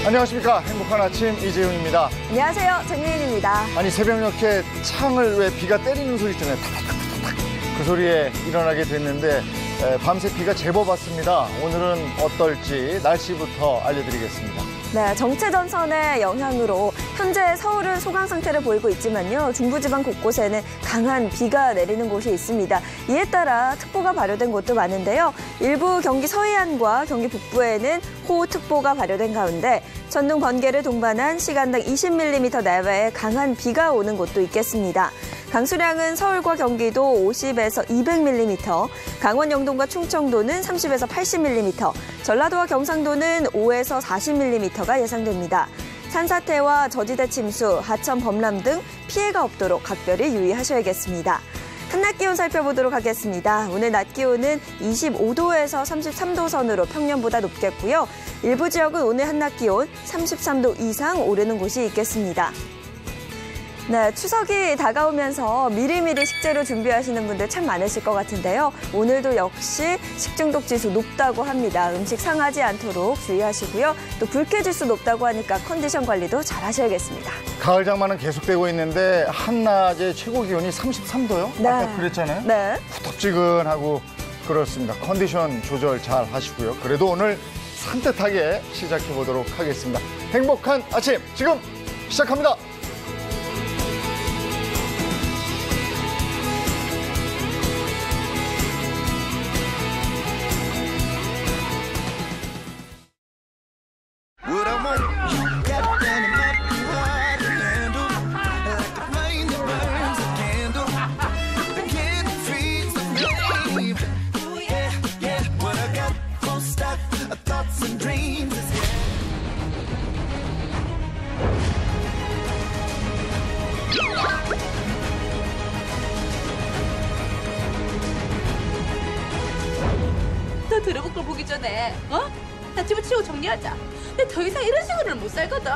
안녕하십니까. 행복한 아침 이재훈입니다. 안녕하세요. 정혜인입니다. 아니 새벽녘에 창을 왜 비가 때리는 소리 있잖아요. 탁탁탁탁탁. 그 소리에 일어나게 됐는데 밤새 비가 제법 왔습니다. 오늘은 어떨지 날씨부터 알려드리겠습니다. 네, 정체전선의 영향으로 현재 서울은 소강 상태를 보이고 있지만요. 중부지방 곳곳에는 강한 비가 내리는 곳이 있습니다. 이에 따라 특보가 발효된 곳도 많은데요. 일부 경기 서해안과 경기 북부에는 호우특보가 발효된 가운데 전동 번개를 동반한 시간당 20mm 내외의 강한 비가 오는 곳도 있겠습니다. 강수량은 서울과 경기도 50에서 200mm, 강원 영동과 충청도는 30에서 80mm, 전라도와 경상도는 5에서 40mm가 예상됩니다. 산사태와 저지대 침수, 하천 범람 등 피해가 없도록 각별히 유의하셔야겠습니다. 한낮 기온 살펴보도록 하겠습니다. 오늘 낮 기온은 25도에서 33도 선으로 평년보다 높겠고요. 일부 지역은 오늘 한낮 기온 33도 이상 오르는 곳이 있겠습니다. 네, 추석이 다가오면서 미리미리 식재료 준비하시는 분들 참 많으실 것 같은데요. 오늘도 역시 식중독 지수 높다고 합니다. 음식 상하지 않도록 주의하시고요. 또 불쾌지수 높다고 하니까 컨디션 관리도 잘 하셔야겠습니다. 가을 장마는 계속되고 있는데 한낮의 최고 기온이 33도요? 네. 아까 그랬잖아요. 네. 후텁지근하고 그렇습니다. 컨디션 조절 잘 하시고요. 그래도 오늘 산뜻하게 시작해 보도록 하겠습니다. 행복한 아침 지금 시작합니다. 너 들어볼 걸 보기 전에 나 집을 치우고 정리하자. 근데 더 이상 이런 식으로는 못 살거든.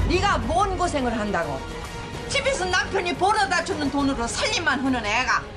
네가 뭔 고생을 한다고? 집에서 남편이 벌어다 주는 돈으로 살림만 하는 애가.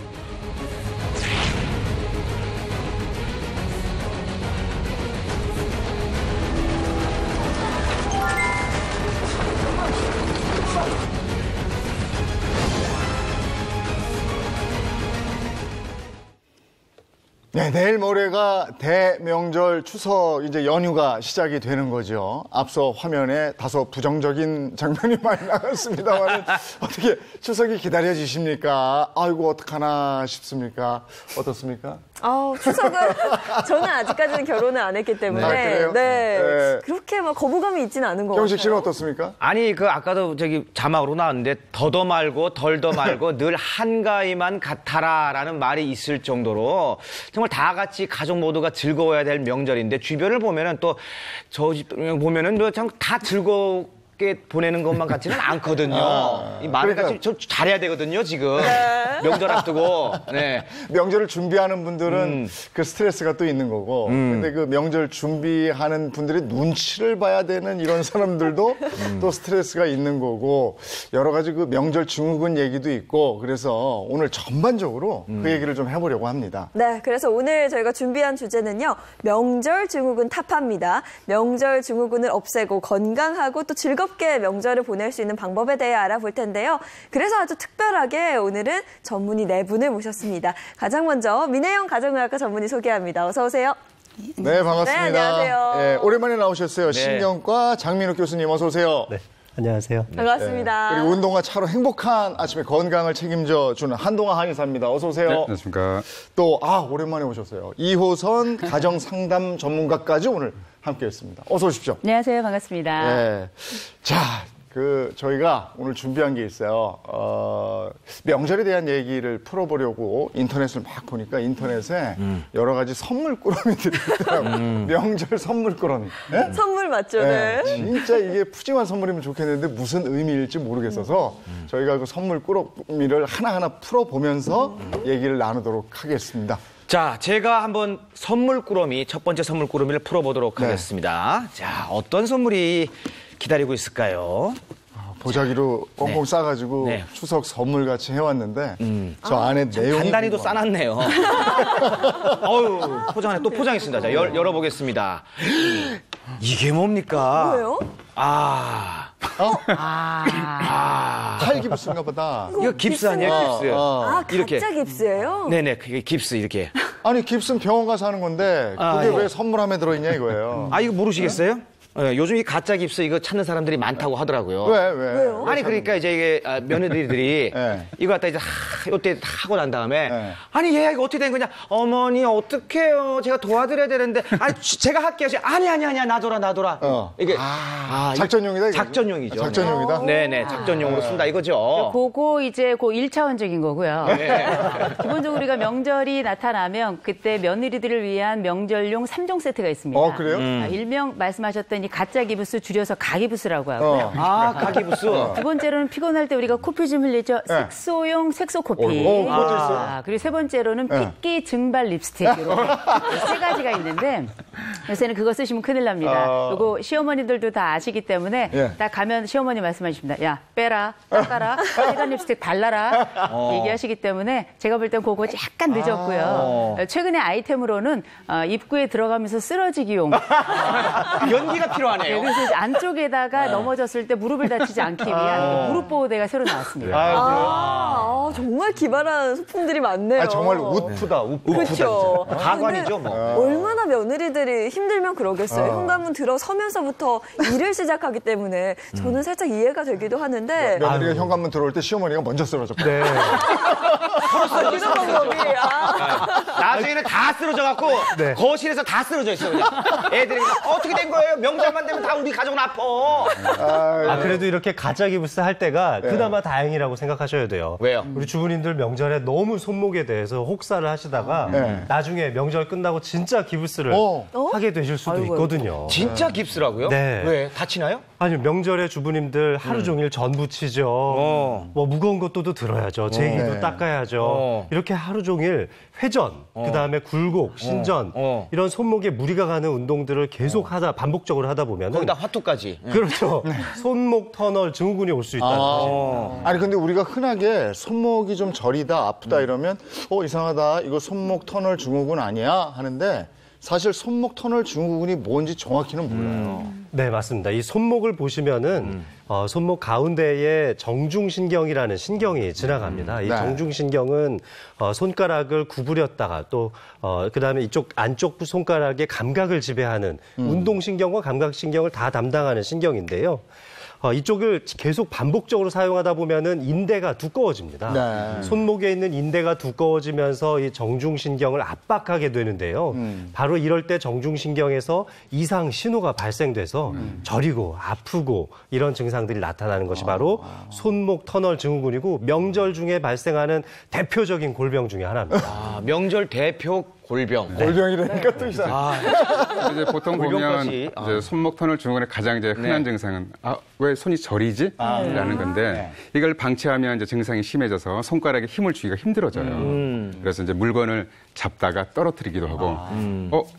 네, 내일 모레가 대명절 추석 이제 연휴가 시작이 되는 거죠. 앞서 화면에 다소 부정적인 장면이 많이 나갔습니다만 어떻게 추석이 기다려지십니까? 아이고 어떡하나 싶습니까? 어떻습니까? 추석은 저는 아직까지는 결혼을 안 했기 때문에 그래요? 네. 그렇게 막 거부감이 있지는 않은 것 같아요. 경식 씨는 어떻습니까? 아니 아까도 자막으로 나왔는데 더더 말고 덜더 말고 늘 한가위만 같아라라는 말이 있을 정도로 정말 다 같이 가족 모두가 즐거워야 될 명절인데 주변을 보면은 또 저 집 보면은 참 다 즐겁게 보내는 것만 같지는 않거든요. 이 말을 같이 좀 잘해야 되거든요, 지금. 네. 명절 앞두고. 네. 명절을 준비하는 분들은 그 스트레스가 또 있는 거고. 근데 그 명절 준비하는 분들의 눈치를 봐야 되는 이런 사람들도 또 스트레스가 있는 거고. 여러 가지 그 명절 증후군 얘기도 있고. 그래서 오늘 전반적으로 그 얘기를 좀 해보려고 합니다. 네, 그래서 오늘 저희가 준비한 주제는요. 명절 증후군 타파입니다. 명절 증후군을 없애고 건강하고 또 즐겁게 명절을 보낼 수 있는 방법에 대해 알아볼 텐데요. 그래서 아주 특별하게 오늘은 전문의 4분을 모셨습니다. 가장 먼저 민혜영 가정의학과 전문의 소개합니다. 어서 오세요. 네, 반갑습니다. 네, 안녕하세요. 네, 오랜만에 나오셨어요. 네. 신경과 장민욱 교수님 어서 오세요. 네, 안녕하세요. 반갑습니다. 그리고 운동과 차로 행복한 아침에 건강을 책임져 주는 한동아 한의사입니다. 어서 오세요. 네, 안녕하십니까. 또 오랜만에 오셨어요. 이호선 가정상담 전문가까지 오늘 함께했습니다. 어서 오십시오. 안녕하세요. 반갑습니다. 네. 자, 저희가 오늘 준비한 게 있어요. 명절에 대한 얘기를 풀어보려고 인터넷을 막 보니까 인터넷에 여러 가지 선물 꾸러미들이 있더라고요. 명절 선물 꾸러미. 네? 선물 맞죠? 네. 진짜 이게 푸짐한 선물이면 좋겠는데 무슨 의미일지 모르겠어서 저희가 그 선물 꾸러미를 하나하나 풀어보면서 얘기를 나누도록 하겠습니다. 자, 제가 한번 선물 꾸러미, 첫 번째 선물 꾸러미를 풀어보도록 하겠습니다. 자, 어떤 선물이 기다리고 있을까요? 보자기로 꽁꽁 싸가지고 네. 추석 선물 같이 해왔는데 저 안에 내용이 간단히도 궁금합니다. 싸놨네요. 어유 포장 안에 또 포장했습니다. 자, 열어보겠습니다. 이게 뭡니까? 뭐예요? 칼기부스인가 보다. 이거 깁스 아니에요, 깁스? 아, 이렇게. 가짜 깁스예요? 네네, 그게 깁스 이렇게. 아니 깁스는 병원 가서 하는 건데 그게 왜 선물함에 들어있냐 이거예요. 아, 이거 모르시겠어요? 네, 요즘 이 가짜 깁스 이거 찾는 사람들이 많다고 하더라고요. 왜? 왜요? 아니 그러니까 이제 이게 며느리들이 네. 이거 갖다 이제 요때 하고 난 다음에 네. 아니 얘 이거 어떻게 된 거냐? 어머니 어떡해요? 제가 도와드려야 되는데 아니 제가 할게요. 아니야 놔둬라. 이게 작전용이다, 이거죠? 작전용이죠. 작전용이다? 네네 작전용으로 쓴다 이거죠. 그거 이제 그 1차원적인 거고요. 네. 기본적으로 우리가 명절이 나타나면 그때 며느리들을 위한 명절용 3종 세트가 있습니다. 그래요? 일명 말씀하셨던 이 가짜 기부스 줄여서 가기부스라고 하고요. 가기부스. 두 번째로는 피곤할 때 우리가 코피 좀 흘리죠. 색소용 색소 코피. 그것도 있어요. 그리고 세 번째로는 핏기 증발 립스틱. 세 가지가 있는데 요새는 그거 쓰시면 큰일 납니다. 요거 시어머니들도 다 아시기 때문에 딱 가면 시어머니 말씀하십니다. 야, 빼라, 닦아라, 빨간 립스틱 발라라 얘기하시기 때문에 제가 볼 땐 그거 약간 늦었고요. 최근에 아이템으로는 입구에 들어가면서 쓰러지기용. 연기가 필요하네요. 그래서 이제 안쪽에다가 넘어졌을 때 무릎을 다치지 않기 위한 무릎 보호대가 새로 나왔습니다. 정말 기발한 소품들이 많네요. 정말 웃프다. 그렇죠. 가관이죠, 뭐. 얼마나 며느리들이 힘들면 그러겠어요. 현관문 들어서면서부터 일을 시작하기 때문에 저는 살짝 이해가 되기도 하는데 며느리가 현관문 들어올 때 시어머니가 먼저 쓰러졌고. 그런 방법이 나중에는 다 쓰러져갖고 거실에서 다 쓰러져 있어 그냥. 애들이 그냥 어떻게 된 거예요? 명절만 되면 다 우리 가족은 아파. 그래도 이렇게 가짜 기부스 할 때가 그나마 다행이라고 생각하셔야 돼요. 왜요? 우리 주부님들 명절에 너무 손목에 대해서 혹사를 하시다가 나중에 명절 끝나고 진짜 기부스를 하게 되실 수도 있거든요. 진짜 깁스라고요? 네. 왜? 다치나요? 아니 명절에 주부님들 하루 종일 전 부치죠. 뭐 무거운 것도 들어야죠. 제기도 닦아야죠. 이렇게 하루 종일 회전, 그다음에 굴곡, 신전 이런 손목에 무리가 가는 운동들을 계속 반복적으로 하다 보면 거기다 화투까지. 그렇죠. 손목 터널 증후군이 올 수 있다는 거죠. 아니 근데 우리가 흔하게 손목이 좀 저리다 아프다 이러면 이상하다 이거 손목 터널 증후군 아니야 하는데 사실 손목 터널 증후군이 뭔지 정확히는 몰라요. 네, 맞습니다. 이 손목을 보시면은 손목 가운데에 정중신경이라는 신경이 지나갑니다. 이 정중신경은 손가락을 구부렸다가 또 그다음에 이쪽 안쪽 손가락의 감각을 지배하는 운동신경과 감각신경을 다 담당하는 신경인데요. 이쪽을 계속 반복적으로 사용하다 보면은 인대가 두꺼워집니다. 손목에 있는 인대가 두꺼워지면서 이 정중신경을 압박하게 되는데요. 바로 이럴 때 정중신경에서 이상 신호가 발생돼서 저리고 아프고 이런 증상들이 나타나는 것이 바로 손목 터널 증후군이고 명절 중에 발생하는 대표적인 골병 중에 하나입니다. 명절 대표 골병. 골병이라니까 또 이상해. 이제 보통 보면 골병까지. 이제 손목 터널 증후군의 가장 이제 흔한 증상은 왜 손이 저리지? 라는 건데 이걸 방치하면 이제 증상이 심해져서 손가락에 힘을 주기가 힘들어져요. 그래서 이제 물건을 잡다가 떨어뜨리기도 하고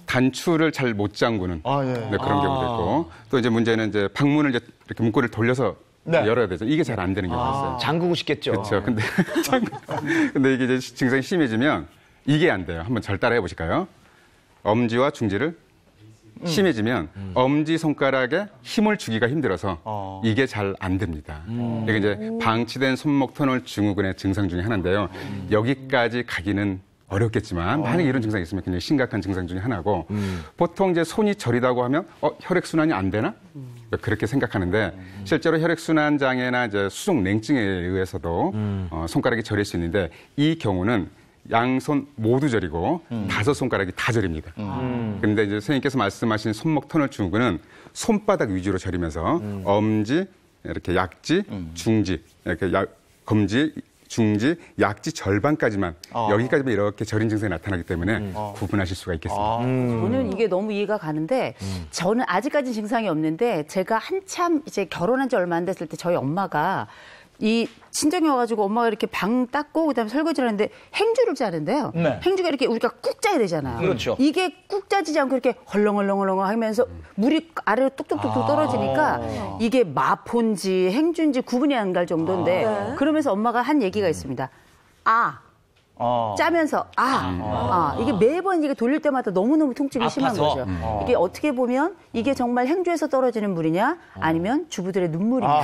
단추를 잘 못 잠그는 네, 그런 경우도 있고 또 이제 문제는 이제 방문을 이제 이렇게 문고리를 돌려서 열어야 되죠. 이게 잘 안 되는 경우가 있어요. 잠그고 싶겠죠. 그렇죠. 근데 이게 이제 증상이 심해지면 이게 안 돼요. 한번 절 따라 해보실까요? 엄지와 중지를 심해지면 엄지 손가락에 힘을 주기가 힘들어서 이게 잘 안 됩니다. 이게 이제 방치된 손목 터널 증후군의 증상 중에 하나인데요. 여기까지 가기는 어렵겠지만 만약에 이런 증상이 있으면 굉장히 심각한 증상 중에 하나고 보통 이제 손이 저리다고 하면 혈액순환이 안 되나? 그렇게 생각하는데 실제로 혈액순환 장애나 이제 수족 냉증에 의해서도 손가락이 저릴 수 있는데 이 경우는 양손 모두 저리고 5손가락이 다 저립니다. 그런데 이제 선생님께서 말씀하신 손목 터널 증후군은 손바닥 위주로 저리면서 엄지, 이렇게 약지, 중지, 이렇게 검지, 중지, 약지 절반까지만 여기까지만 이렇게 절인 증상이 나타나기 때문에 구분하실 수가 있겠습니다. 저는 이게 너무 이해가 가는데 저는 아직까지 증상이 없는데 제가 한참 이제 결혼한 지 얼마 안 됐을 때 저희 엄마가 이 친정에 와가지고 엄마가 이렇게 방 닦고 그다음에 설거지를 하는데 행주를 짜는데요. 네. 행주가 이렇게 우리가 꾹 짜야 되잖아요. 그렇죠. 이게 꾹 짜지지 않고 이렇게 헐렁헐렁헐렁 하면서 물이 아래로 뚝뚝뚝뚝 떨어지니까 이게 마포인지 행주인지 구분이 안 갈 정도인데 그러면서 엄마가 한 얘기가 있습니다. 짜면서 이게 매번 이게 돌릴 때마다 너무너무 통증이 심한 거죠. 이게 어떻게 보면 이게 정말 행주에서 떨어지는 물이냐 아니면 주부들의 눈물이냐.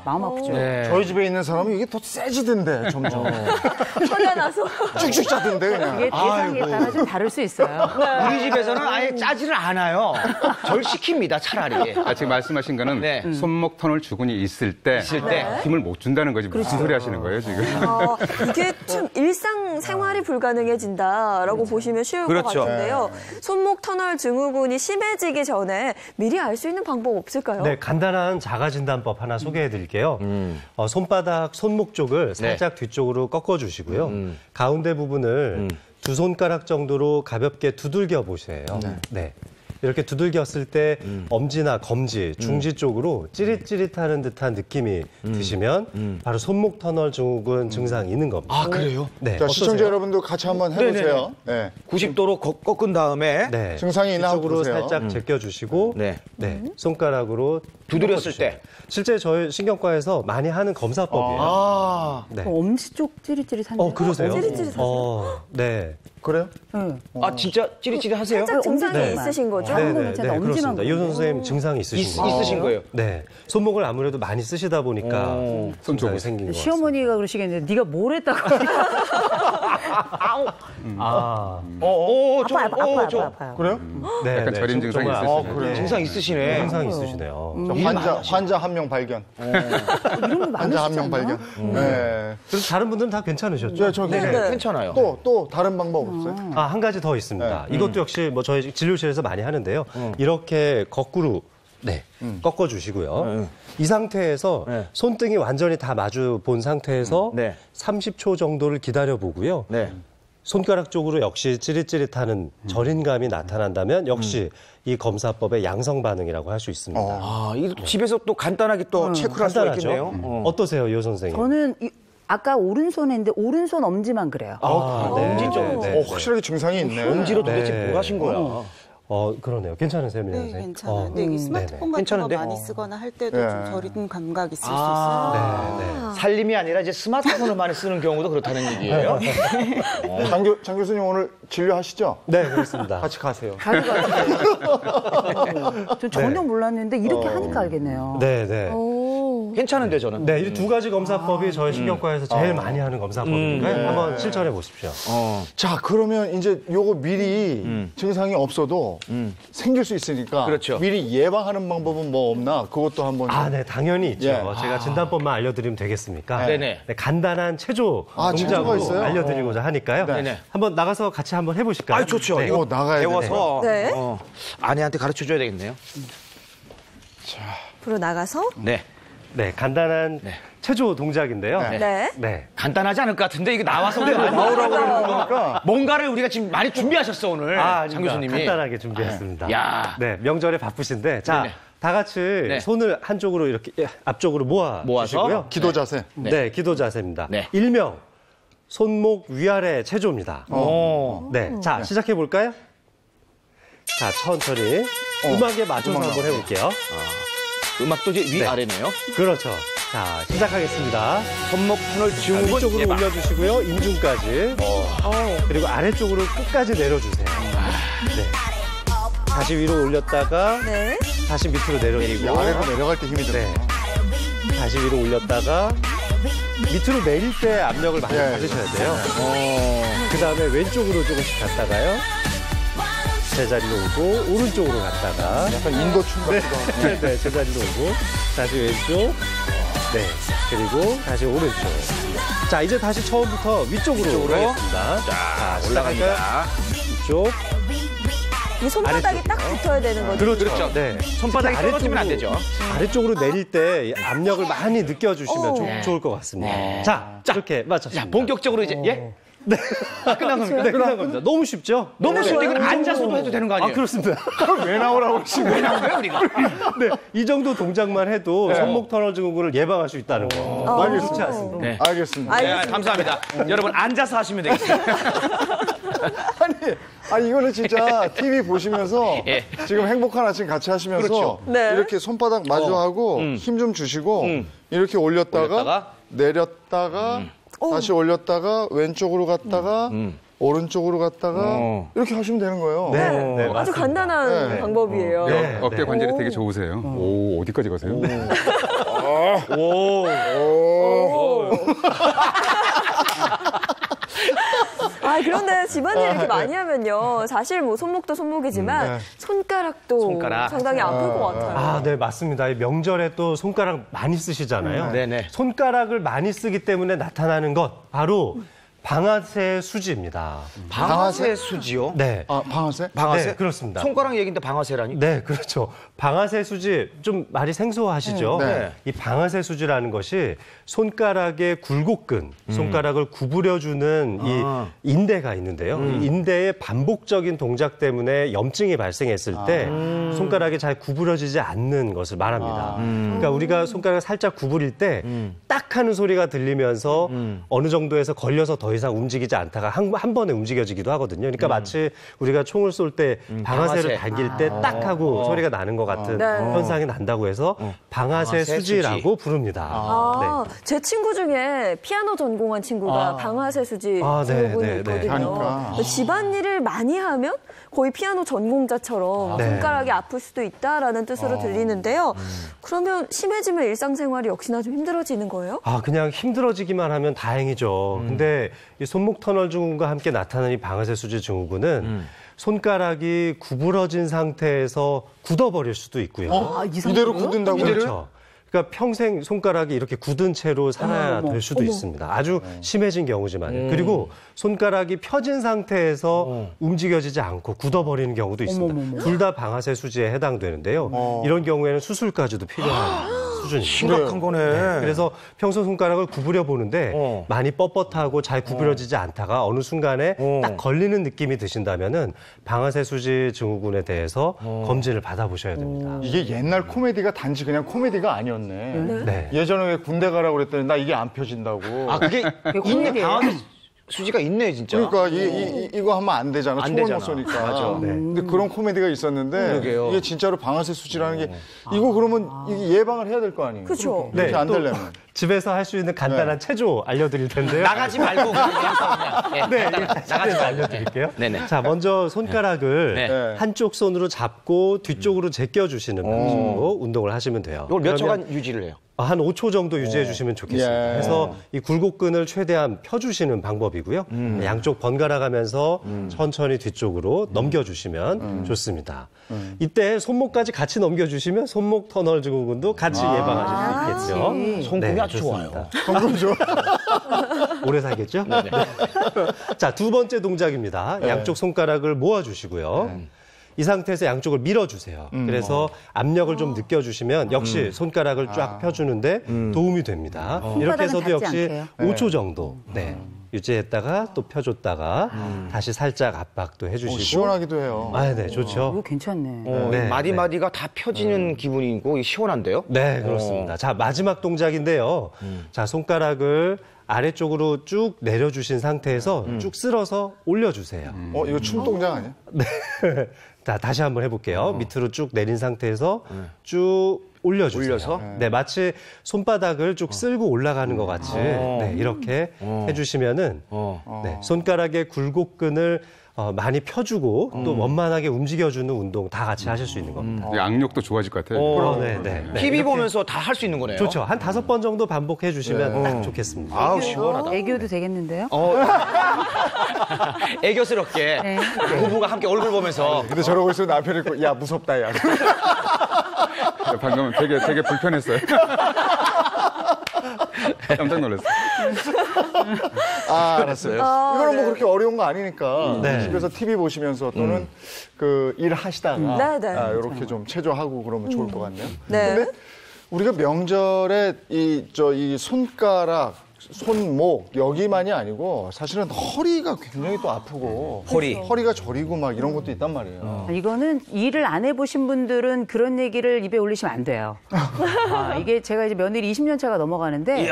마음 아프죠. 네. 저희 집에 있는 사람은 이게 더 세지던데 점점. 화가 나서. 쭉쭉 짜던데 그냥. 이게 대상에 따라 좀 다를 수 있어요. 우리 집에서는 아예 짜지를 않아요. 절 시킵니다, 차라리. 지금 말씀하신 거는 네. 손목 터널 주근이 있을 때 힘을 못 준다는 거지. 무슨 소리 하시는 거예요, 지금? 이게 참 일상생활이 불가능해진다라고 보시면 쉬울 것 그렇죠. 같은데요. 손목 터널 증후군이 심해지기 전에 미리 알 수 있는 방법 없을까요? 네, 간단한 자가진단법 하나 소개해 드릴게요. 손바닥, 손목 쪽을 살짝 뒤쪽으로 꺾어주시고요. 가운데 부분을 두 손가락 정도로 가볍게 두들겨 보세요. 네. 이렇게 두들겼을 때 엄지나 검지, 중지 쪽으로 찌릿찌릿하는 듯한 느낌이 드시면 바로 손목 터널 증후군 증상이 있는 겁니다. 아, 그래요? 네. 자, 시청자 여러분도 같이 한번 해보세요. 네. 90도로 꺾은 다음에 네. 증상이 있나 한번 이쪽으로 보세요. 살짝 제껴주시고 네. 손가락으로 두드렸을 때. 실제 저희 신경과에서 많이 하는 검사법이에요. 네. 엄지 쪽 찌릿찌릿한데. 그러세요? 찌릿찌릿하세요? 네. 그래요? 아, 진짜 찌릿찌릿하세요? 살짝 증상이 네. 있으신 거죠? 네. 괜찮아요. 엄지만 그렇습니다. 이효선 선생님 증상이 있으신 거예요. 있으신 거예요? 네. 손목을 아무래도 많이 쓰시다 보니까 증상이 생긴 거 같습니다. 시어머니가 그러시겠는데 네가 뭘 했다고. 아파요. 그래요? 네, 약간 저림 증상이 정말 있으시네요. 그래요? 증상 있으시네. 증상이 있으시네요. 환자 한 명 발견. 이런 거 환자 한 많으시지 명 않나? 발견. 네. 그래서 다른 분들은 다 괜찮으셨죠? 네, 저기 괜찮아요. 또 다른 방법 없어요? 한 가지 더 있습니다. 이것도 역시 뭐 저희 진료실에서 많이 하는데요. 이렇게 거꾸로 꺾어주시고요. 이 상태에서 손등이 완전히 다 마주 본 상태에서 30초 정도를 기다려보고요. 손가락 쪽으로 역시 찌릿찌릿하는 저린감이 나타난다면 역시 이 검사법의 양성 반응이라고 할 수 있습니다. 아, 이거 집에서 또 간단하게 또 체크를 할 수가 간단하죠? 있겠네요. 어떠세요, 이 선생님? 저는 아까 오른손 했는데 오른손 엄지만 그래요. 엄지 쪽. 확실하게 증상이 있네. 엄지로 도대체 뭘 하신 거야? 그러네요. 괜찮으세요, 민혜 네, 선생님? 괜찮아요. 근데 이게 스마트폰 같은 괜찮은데? 거 많이 쓰거나 할 때도 네. 좀 저린 감각이 있을 수 있어요. 살림이 아니라 이제 스마트폰을 많이 쓰는 경우도 그렇다는 얘기예요. 장 교수님 오늘 진료하시죠? 네, 그렇습니다. 같이 가세요. 저 전혀 몰랐는데 이렇게 하니까 알겠네요. 네, 네. 괜찮은데 저는. 네, 이 두 가지 검사법이 저희 신경과에서 제일 많이 하는 검사법이니까요. 한번 실천해 보십시오. 자, 그러면 이제 요거 미리 증상이 없어도 생길 수 있으니까 그렇죠. 미리 예방하는 방법은 뭐 없나? 그것도 한번 좀. 네, 당연히 있죠. 예. 제가 진단법만 알려드리면 되겠습니까? 네네. 네, 간단한 체조 체조가 동작으로 있어요? 알려드리고자 하니까요. 네네. 한번 나가서 같이 한번 해보실까요? 아, 좋죠. 네. 이거 나가야 배워서 네. 아내한테 가르쳐 줘야 되겠네요. 앞으로 나가서. 네. 네, 간단한 체조 동작인데요. 네. 네. 간단하지 않을 것 같은데 이거 나와서 나오라고 그러니까 뭔가를 우리가 지금 많이 준비하셨어 오늘 장 아닙니다. 교수님이. 간단하게 준비했습니다. 야. 네, 명절에 바쁘신데 자, 네네. 다 같이 손을 한쪽으로 이렇게 앞쪽으로 모아 주시고요. 기도 자세. 네, 기도 자세입니다. 네. 일명 손목 위아래 체조입니다. 네, 자 시작해 볼까요? 자, 천천히 음악에 맞춰서 한번 해볼게요. 음악도 이제 위아래네요. 그렇죠. 자, 시작하겠습니다. 손목 터널 증후군 위쪽으로 예방. 올려주시고요. 인중까지. 그리고 아래쪽으로 끝까지 내려주세요. 네. 다시 위로 올렸다가 네. 다시 밑으로 내려주고. 아래로 내려갈 때 힘이 들어요. 네. 다시 위로 올렸다가 밑으로 내릴 때 압력을 많이 받으셔야 돼요. 그 다음에 왼쪽으로 조금씩 갔다가요. 제자리로 오고 오른쪽으로 갔다가 약간 인도 춤 같기도 하고. 네, 제자리로 오고 다시 왼쪽. 네. 그리고 다시 오른쪽. 자, 이제 다시 처음부터 위쪽으로 가겠습니다. 자, 시작할까요? 올라갑니다. 이쪽. 이 손바닥이 딱 붙어야 되는 거죠. 그렇죠. 네. 손바닥이 떨어지면 안 되죠. 아래쪽으로 내릴 때 압력을 많이 느껴주시면 좋을 것 같습니다. 자, 이렇게 맞췄습니다. 자, 본격적으로 이제 예? 네. 끝난 겁니까? 네, 끝난 겁니다. 너무 쉽죠? 너무 쉽죠. 이건 앉아서도 해도 되는 거 아니에요? 그렇습니다. 그럼 왜 나오라고 지금? 왜 나온 거야, 우리가? 네, 이 정도 동작만 해도 손목 터널 증후군을 예방할 수 있다는 거. 많이 쉽지 않습니다. 네. 알겠습니다. 네, 감사합니다. 여러분 앉아서 하시면 되겠습니다. 아니 이거는 진짜 TV 보시면서 예. 지금 행복한 아침 같이 하시면서 그렇죠. 네. 이렇게 손바닥 마주하고 힘 좀 주시고 이렇게 올렸다가 내렸다가 다시 올렸다가 왼쪽으로 갔다가 오른쪽으로 갔다가 이렇게 하시면 되는 거예요. 네, 아주 맞습니다. 간단한 네. 방법이에요. 네. 어깨 관절이 되게 좋으세요. 오, 어디까지 가세요? 그런데 집안일 이렇게 많이 하면요. 사실 뭐 손목도 손목이지만 손가락도 손가락. 상당히 아플 것 같아요. 네, 맞습니다. 이 명절에 또 손가락 많이 쓰시잖아요. 네네. 손가락을 많이 쓰기 때문에 나타나는 것, 바로 방아쇠 수지입니다. 방아쇠 수지요? 네. 아, 방아쇠? 방아쇠? 네, 그렇습니다. 손가락 얘기인데 방아쇠라니? 네, 그렇죠. 방아쇠 수지 좀 말이 생소하시죠? 네. 이 방아쇠 수지라는 것이 손가락의 굴곡근, 손가락을 구부려주는 이 인대가 있는데요. 이 인대의 반복적인 동작 때문에 염증이 발생했을 때 손가락이 잘 구부러지지 않는 것을 말합니다. 그러니까 우리가 손가락을 살짝 구부릴 때 딱 하는 소리가 들리면서 어느 정도에서 걸려서 더 이상 움직이지 않다가 한 번에 움직여지기도 하거든요. 그러니까 마치 우리가 총을 쏠 때 방아쇠를 당길 때 딱 하고 소리가 나는 것 같은 네. 현상이 난다고 해서 방아쇠 수지라고 부릅니다. 네. 제 친구 중에 피아노 전공한 친구가 방아쇠 수지 증후군이 네. 있거든요. 하니까. 집안일을 많이 하면 거의 피아노 전공자처럼 네. 손가락이 아플 수도 있다라는 뜻으로 들리는데요. 그러면 심해지면 일상생활이 역시나 좀 힘들어지는 거예요? 그냥 힘들어지기만 하면 다행이죠. 근데 이 손목 터널 증후군과 함께 나타나는 이 방아쇠 수지 증후군은 손가락이 구부러진 상태에서 굳어버릴 수도 있고요. 이대로 굳은다고요? 그렇죠. 그러니까 평생 손가락이 이렇게 굳은 채로 살아야 될 수도 있습니다. 아주 심해진 경우지만. 그리고 손가락이 펴진 상태에서 움직여지지 않고 굳어버리는 경우도 있습니다. 둘 다 방아쇠 수지에 해당되는데요. 이런 경우에는 수술까지도 필요한 수준입니다. 심각한 거네. 그래서 평소 손가락을 구부려 보는데 많이 뻣뻣하고 잘 구부려지지 않다가 어느 순간에 딱 걸리는 느낌이 드신다면은 방아쇠 수지 증후군에 대해서 검진을 받아보셔야 됩니다. 이게 옛날 코미디가 단지 그냥 코미디가 아니었네. 네. 예전에 왜 군대 가라고 그랬더니 나 이게 안 펴진다고. 그게 있네. 방아쇠 수지가 있네, 진짜. 그러니까 이거 하면 안 되잖아. 안 총을 되잖아. 못 쏘니까. 맞아. 근데 그런 코미디가 있었는데 그러게요. 이게 진짜로 방아쇠 수지라는 게 이거 그러면 이게 예방을 해야 될 거 아니에요. 그렇죠. 이렇게 안 또 되려면. 집에서 할 수 있는 간단한 체조 알려드릴 텐데요. 나가지 말고 그냥 나가지 말고 알려드릴게요. 네네. 자, 먼저 손가락을 네. 한쪽 손으로 잡고 뒤쪽으로 제껴주시는 방식으로 운동을 하시면 돼요. 이걸 몇 그러면 초간 유지를 해요? 한 5초 정도 유지해 주시면 좋겠습니다. 예. 그래서 이 굴곡근을 최대한 펴주시는 방법이고요. 양쪽 번갈아 가면서 천천히 뒤쪽으로 넘겨주시면 좋습니다. 이때 손목까지 같이 넘겨주시면 손목 터널 증후군도 같이 예방하실 수 있겠죠. 손목이 아주 좋습니다. 성공죠. 오래 살겠죠? 네. 자, 두 번째 동작입니다. 양쪽 손가락을 모아주시고요. 이 상태에서 양쪽을 밀어주세요. 그래서 압력을 좀 느껴주시면 역시 손가락을 쫙 펴주는데 도움이 됩니다. 이렇게 해서도 역시 5초 정도 유지했다가 또 펴줬다가 다시 살짝 압박도 해주시고. 시원하기도 해요. 네, 좋죠. 이거 괜찮네. 네, 마디마디가 다 펴지는 기분이고 시원한데요? 네, 그렇습니다. 자, 마지막 동작인데요. 자, 손가락을 아래쪽으로 쭉 내려주신 상태에서 쭉 쓸어서 올려주세요. 이거 춤 동작 아니야? 네. 자, 다시 한번 해볼게요. 밑으로 쭉 내린 상태에서 쭉 올려주세요. 올려서? 네, 마치 손바닥을 쭉 쓸고 올라가는 것 같이 네, 이렇게 해주시면은 네, 손가락의 굴곡근을 많이 펴주고 또 원만하게 움직여주는 운동 다 같이 하실 수 있는 겁니다. 악력도 좋아질 것 같아요. 네. TV 보면서 다 할 수 있는 거네요. 좋죠. 한 5번 정도 반복해 주시면 딱 좋겠습니다. 아우, 시원하다. 애교도 되겠는데요? 애교스럽게 네. 부부가 함께 얼굴 보면서 근데 저러고 있으면 남편이 있고 야 무섭다 야. 방금 되게 불편했어요. 깜짝 놀랐어요. 아, 알았어요. 이거는 뭐 그렇게 어려운 거 아니니까 네. 집에서 TV 보시면서 또는 그 일 하시다가 이렇게 좀 체조하고 그러면 좋을 것 같네요. 네. 근데 우리가 명절에 이 손가락, 손목 여기만이 아니고 사실은 허리가 굉장히 또 아프고 허리가 저리고 막 이런 것도 있단 말이에요. 이거는 일을 안 해보신 분들은 그런 얘기를 입에 올리시면 안 돼요. 이게 제가 이제 며느리 20년 차가 넘어가는데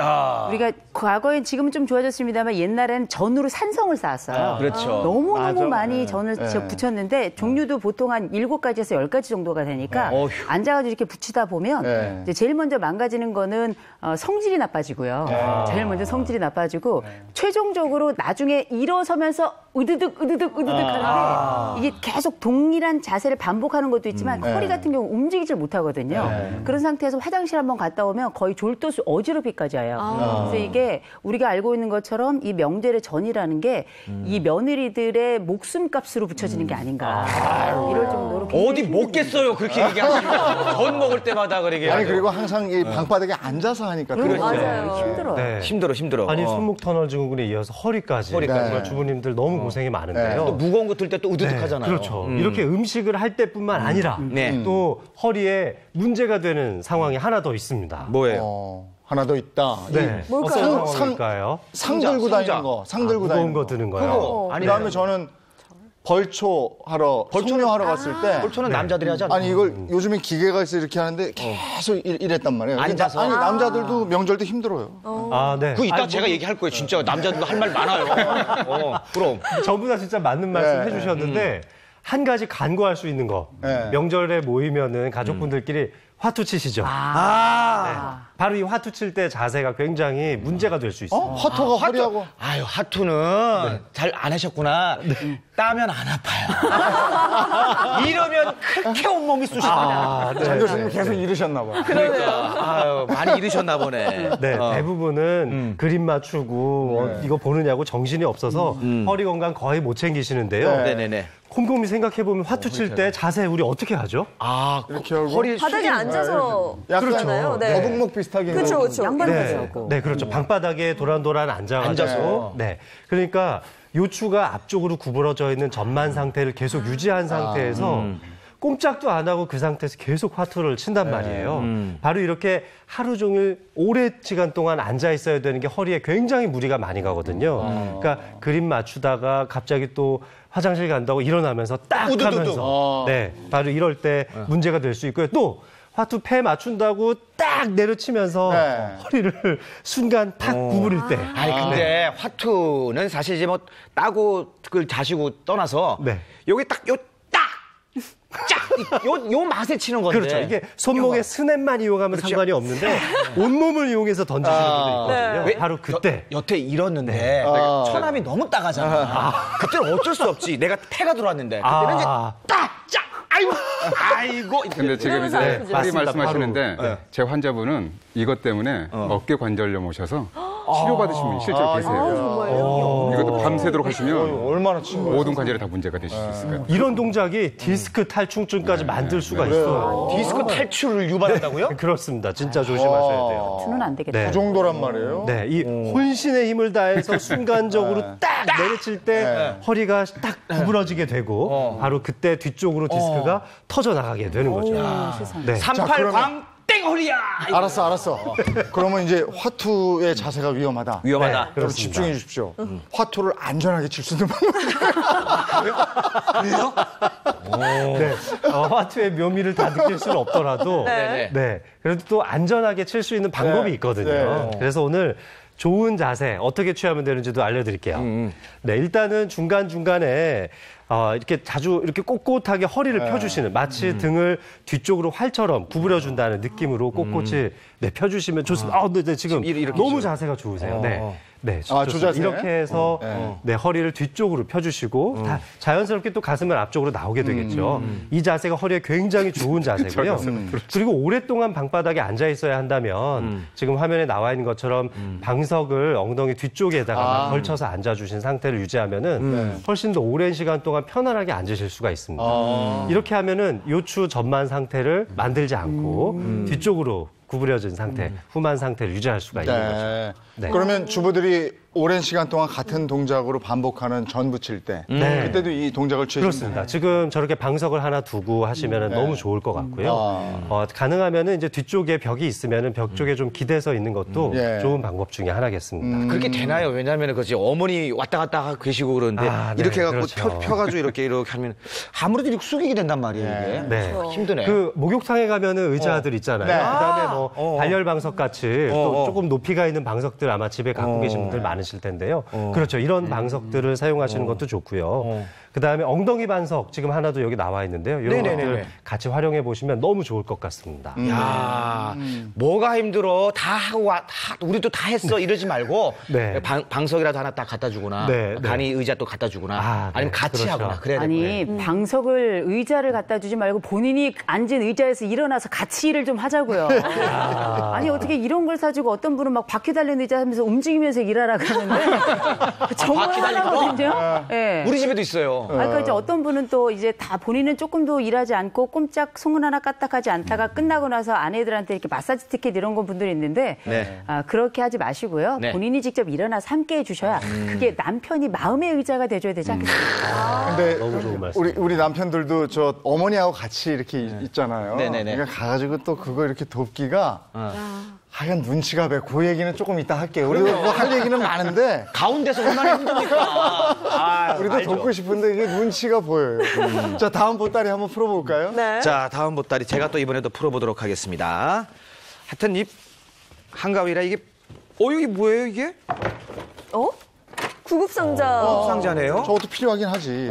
우리가 과거엔 지금은 좀 좋아졌습니다만 옛날에는 전으로 산성을 쌓았어요. 그렇죠. 너무너무 많이 전을 붙였는데 종류도 보통 한 7가지에서 10가지 정도가 되니까 앉아가지고 이렇게 붙이다 보면 이제 제일 먼저 망가지는 거는 성질이 나빠지고요. 제일 먼저 성질이 나빠지고 최종적으로 나중에 일어서면서 으드득 하는데 이게 계속 동일한 자세를 반복하는 것도 있지만 허리 같은 경우 움직이질 못하거든요. 그런 상태에서 화장실 한번 갔다 오면 거의 졸도수 어지럽기까지 해요. 그래서 이게 우리가 알고 있는 것처럼 이 명절의 전이라는 게 이 며느리들의 목숨값으로 붙여지는 게 아닌가. 이럴 정도로 어디 먹겠어요 그렇게 얘기하시면 전 먹을 때마다 그러게. 아니 그리고 항상 이 방바닥에 앉아서 하니까 맞아요. 힘들어요. 힘들어. 아니 손목 터널 증후군에 이어서 허리까지. 정말 주부님들 너무 고생이 많은데요. 또 무거운 거 들 때 또 으드득하잖아요. 그렇죠. 이렇게 음식을 할 때뿐만 아니라 또 허리에 문제가 되는 상황이 하나 더 있습니다. 뭐예요? 하나 더 있다. 네. 뭘까요? 어떤 상황일까요? 상 들고 다니는 거. 상 들고 다니는 무거운 거 드는 거요. 그거. 그다음에 저는 벌초하러 성묘하러 갔을 때 벌초는 남자들이 하지 않나요? 아니 이걸 요즘에 기계가 있어 이렇게 하는데 계속 이랬단 말이에요. 앉아서? 아니 남자들도 명절 때 힘들어요. 네. 그 이따 제가 얘기할 거예요. 진짜 남자들도 할 말 많아요. 그럼. 전부 다 진짜 맞는 말씀 해주셨는데 한 가지 간과할 수 있는 거. 명절에 모이면은 가족분들끼리 화투 치시죠. 바로 이 화투 칠 때 자세가 굉장히 문제가 될 수 있어요. 화투가 허리하고. 아유, 화투는 잘 안 하셨구나. 따면 안 아파요. 이러면 그렇게 온몸이 쑤시다. 장 교수님 계속 이러셨나 봐. 아유, 많이 이르셨나 보네. 네, 대부분은 그림 맞추고 이거 보느냐고 정신이 없어서 허리 건강 거의 못 챙기시는데요. 네네네. 곰곰이 생각해보면 화투 칠 때 자세 우리 어떻게 하죠? 이렇게 하고 허리 바닥에 앉아서 약간 하잖아요. 네. 거북목 비슷하게. 그렇죠. 양발을 하고. 네, 그렇죠. 방바닥에 도란도란 앉아서. 네. 그러니까 요추가 앞쪽으로 구부러져 있는 전만 상태를 계속 유지한 상태에서 꼼짝도 안 하고 그 상태에서 계속 화투를 친단 말이에요. 바로 이렇게 하루 종일 오랜 시간 동안 앉아 있어야 되는 게 허리에 굉장히 무리가 많이 가거든요. 그러니까 그림 맞추다가 갑자기 또 화장실 간다고 일어나면서 딱 하면서 네, 바로 이럴 때 문제가 될 수 있고요. 또 화투 패 맞춘다고 딱 내려치면서 허리를 순간 탁 구부릴 때. 아니 근데 화투는 사실 이제 뭐 따고 그걸 자시고 떠나서 여기 딱 요 맛에 치는 건데. 그렇죠. 이게 손목의 스냅만 이용하면 상관이 없는데 온몸을 이용해서 던지시는 분들이 있거든요. 바로 그때. 여태 잃었는데 처남이 너무 따가잖아. 그때는 어쩔 수 없지. 내가 패가 들어왔는데 그때는 이제 아이고. 근데 지금 이제 허리 말씀하시는데 제 환자분은 이것 때문에 어깨 관절염 오셔서 치료받으신 분이 실제로 계세요. 이것도 밤새도록 하시면 얼마나 친 거예요? 모든 관절에 다 문제가 되실 수 있을 것 같아요. 이런 동작이 디스크 탈충증까지 만들 수가 있어요. 디스크 탈출을 유발한다고요? 그렇습니다. 진짜 조심하셔야 돼요. 주는 안 되겠다. 네. 그 정도란 말이에요. 네, 이 혼신의 힘을 다해서 순간적으로 딱 내려칠 때 허리가 딱 구부러지게 되고 바로 그때 뒤쪽으로 디스크가 터져 나가게 되는 거죠. 네. 38 광땡허리야. 알았어. 그러면 이제 화투의 자세가 위험하다. 위험하다. 그럼 집중해 주십시오. 화투를 안전하게 칠 수 있는 네. 화투의 묘미를 다 느낄 수는 없더라도 네. 그래도 또 안전하게 칠 수 있는 방법이 있거든요. 그래서 오늘 좋은 자세 어떻게 취하면 되는지도 알려드릴게요. 네, 일단은 중간중간에 이렇게 자주 이렇게 꼿꼿하게 허리를 펴주시는 마치 등을 뒤쪽으로 활처럼 구부려준다는 느낌으로 꼿꼿이 펴주시면 좋습니다. 네, 지금 너무 자세가 좋으세요. 네, 좋습니다. 이렇게 해서 허리를 뒤쪽으로 펴주시고 다 자연스럽게 또 가슴을 앞쪽으로 나오게 되겠죠. 이 자세가 허리에 굉장히 좋은 자세고요. 그리고 오랫동안 방바닥에 앉아 있어야 한다면 지금 화면에 나와 있는 것처럼 방석을 엉덩이 뒤쪽에다가 걸쳐서 앉아주신 상태를 유지하면은 훨씬 더 오랜 시간 동안 편안하게 앉으실 수가 있습니다. 이렇게 하면은 요추 전만 상태를 만들지 않고 뒤쪽으로 구부려진 상태, 후만 상태를 유지할 수가 있는 거죠. 네. 그러면 주부들이 오랜 시간 동안 같은 동작으로 반복하는 전 부칠 때 그때도 이 동작을 취해주나요? 그렇습니다. 지금 저렇게 방석을 하나 두고 하시면 너무 좋을 것 같고요. 가능하면 이제 뒤쪽에 벽이 있으면 벽 쪽에 좀 기대서 있는 것도 좋은 방법 중에 하나겠습니다. 그렇게 되나요? 왜냐하면 그지 어머니 왔다 갔다 계시고 그러는데 이렇게 해갖고 그렇죠. 펴가지고 이렇게 하면 아무래도 이렇게 숙이게 된단 말이에요. 이게. 네. 힘드네. 그 목욕탕에 가면은 의자들 있잖아요. 그다음에 뭐 발열 방석 같이 또 조금 높이가 있는 방석들 아마 집에 갖고 계신 분들 많으실 텐데요. 그렇죠. 이런 방석들을 사용하시는 것도 좋고요. 그다음에 엉덩이 반석 지금 하나도 여기 나와 있는데요. 이런 것들 같이 활용해 보시면 너무 좋을 것 같습니다. 야, 뭐가 힘들어? 다 하고 우리도 다 했어. 이러지 말고 방석이라도 하나 딱 갖다 주거나 간이 의자 또 갖다 주거나 아니면 같이 그렇죠. 하거나 그래야 아니 되거든요. 방석을 의자를 갖다 주지 말고 본인이 앉은 의자에서 일어나서 같이 일을 좀 하자고요. 아니 어떻게 이런 걸 사주고 어떤 분은 막 바퀴 달린 의자 하면서 움직이면서 일하라 그러는데 정말 하나거든요. 네. 우리 집에도 있어요. 그러니까 이제 어떤 분은 또 이제 다 본인은 조금도 일하지 않고 꼼짝 소문 하나 까딱하지 않다가 끝나고 나서 아내들한테 이렇게 마사지 티켓 이런 건 분들이 있는데 그렇게 하지 마시고요. 본인이 직접 일어나서 함께 해주셔야 그게 남편이 마음의 의자가 돼줘야 되지 않겠습니까? 근데 너무 좋은 말씀. 우리 남편들도 저 어머니하고 같이 이렇게 있잖아요. 네네네. 그러니까 가가지고 또 그거 이렇게 돕기가 하여간 눈치가 배. 그 얘기는 조금 이따 할게요. 우리도 뭐 할 얘기는 많은데 가운데서 얼마나 힘듭니까? 우리도 돕고 싶은데 이게 눈치가 보여요. 자, 다음 보따리 한번 풀어볼까요? 네. 자, 다음 보따리 제가 또 이번에도 풀어보도록 하겠습니다. 하여튼 이 한가위라 이게 이게 뭐예요 이게? 구급상자. 상자네요. 저것도 필요하긴 하지.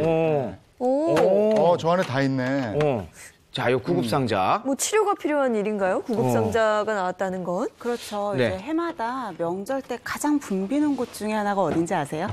저 안에 다 있네. 자, 이 구급상자. 뭐 치료가 필요한 일인가요? 구급상자가 나왔다는 건? 그렇죠. 네. 이제 해마다 명절 때 가장 붐비는 곳 중에 하나가 어딘지 아세요?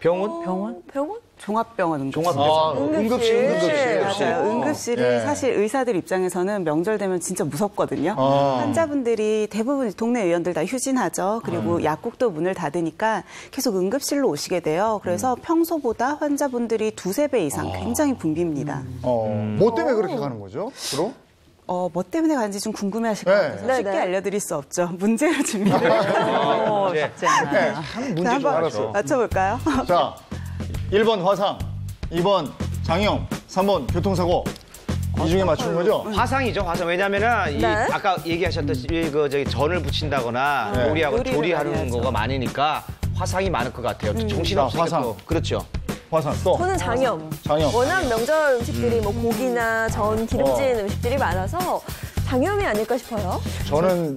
병원? 병원? 종합병원 응급실. 응급실. 맞아요. 응급실이 사실 의사들 입장에서는 명절 되면 진짜 무섭거든요. 환자분들이 대부분 동네 의원들 다 휴진하죠. 그리고 약국도 문을 닫으니까 계속 응급실로 오시게 돼요. 그래서 평소보다 환자분들이 2~3배 이상 굉장히 붐빕니다. 뭐 때문에 그렇게 가는 거죠? 주로? 뭐 때문에 가는지 좀 궁금해하실 것 같아서 쉽게 알려드릴 수 없죠. 문제를 준비해요. 문제 좀 알아서. 맞춰볼까요? 자, 1번 화상, 2번 장염, 3번 교통사고. 이 중에 맞추는 거죠? 화상이죠, 화상. 왜냐면은 아까 얘기하셨듯이 저기 전을 붙인다거나 요리하고 조리하는 거가 많으니까 화상이 많을 것 같아요. 정신없으니까. 화상. 그렇죠. 화상 또. 저는 장염. 장염. 워낙 명절 음식들이 뭐 고기나 전, 기름진 음식들이 많아서 장염이 아닐까 싶어요. 저는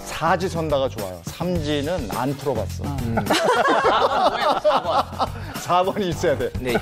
사지선다가 좋아요. 삼지는 안 풀어봤어. 4번이 있어야 돼. 네.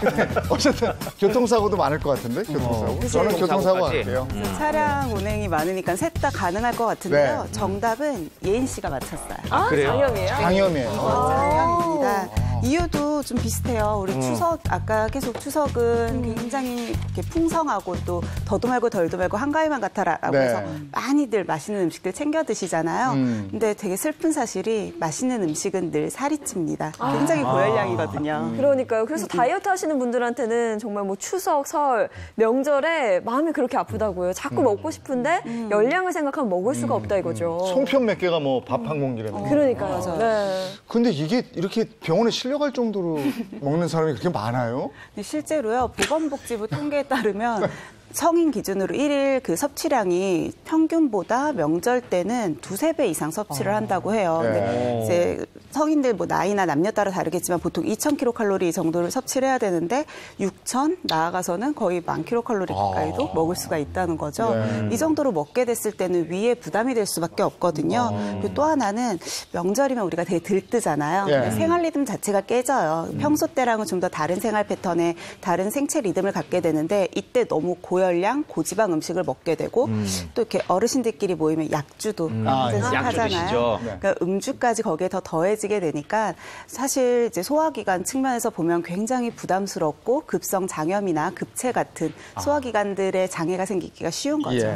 어쨌든 교통사고도 많을 것 같은데, 교통사고. 저는 교통사고 할게요. 차량 운행이 많으니까 셋 다 가능할 것 같은데요. 정답은 예인 씨가 맞췄어요. 그래요? 장염이에요? 장염이에요. 장염입니다. 이유도 좀 비슷해요. 우리 추석, 아까 계속 추석은 굉장히 이렇게 풍성하고 또 더도 말고 덜도 말고 한가위만 같아라라고 해서 많이들 맛있는 음식들 챙겨 드시잖아요. 근데 되게 슬픈 사실이 맛있는 음식은 늘 살이 찝니다. 굉장히 고열량이거든요. 그러니까요. 그래서 다이어트 하시는 분들한테는 정말 뭐 추석, 설, 명절에 마음이 그렇게 아프다고요. 자꾸 먹고 싶은데 열량을 생각하면 먹을 수가 없다 이거죠. 송편 몇 개가 뭐 밥 한 공기라는. 그러니까요. 맞아요. 네. 근데 이게 이렇게 병원에 실려갈 정도로 먹는 사람이 그렇게 많아요? 근데 실제로요, 보건복지부 통계에 따르면 성인 기준으로 1일 그 섭취량이 평균보다 명절 때는 2~3배 이상 섭취를 한다고 해요. 근데 이제 성인들 뭐 나이나 남녀 따라 다르겠지만 보통 2,000kcal 정도를 섭취를 해야 되는데 6,000 나아가서는 거의 10,000kcal 가까이도 먹을 수가 있다는 거죠. 이 정도로 먹게 됐을 때는 위에 부담이 될 수밖에 없거든요. 그리고 또 하나는 명절이면 우리가 되게 들뜨잖아요. 생활 리듬 자체가 깨져요. 평소 때랑은 좀 더 다른 생활 패턴에 다른 생체 리듬을 갖게 되는데 이때 너무 고열량, 고지방 음식을 먹게 되고 또 이렇게 어르신들끼리 모이면 약주도 하잖아요. 그러니까 음주까지 거기에 더 더해지게 되니까 사실 이제 소화기관 측면에서 보면 굉장히 부담스럽고 급성 장염이나 급체 같은 소화기관들의 장애가 생기기가 쉬운 거죠.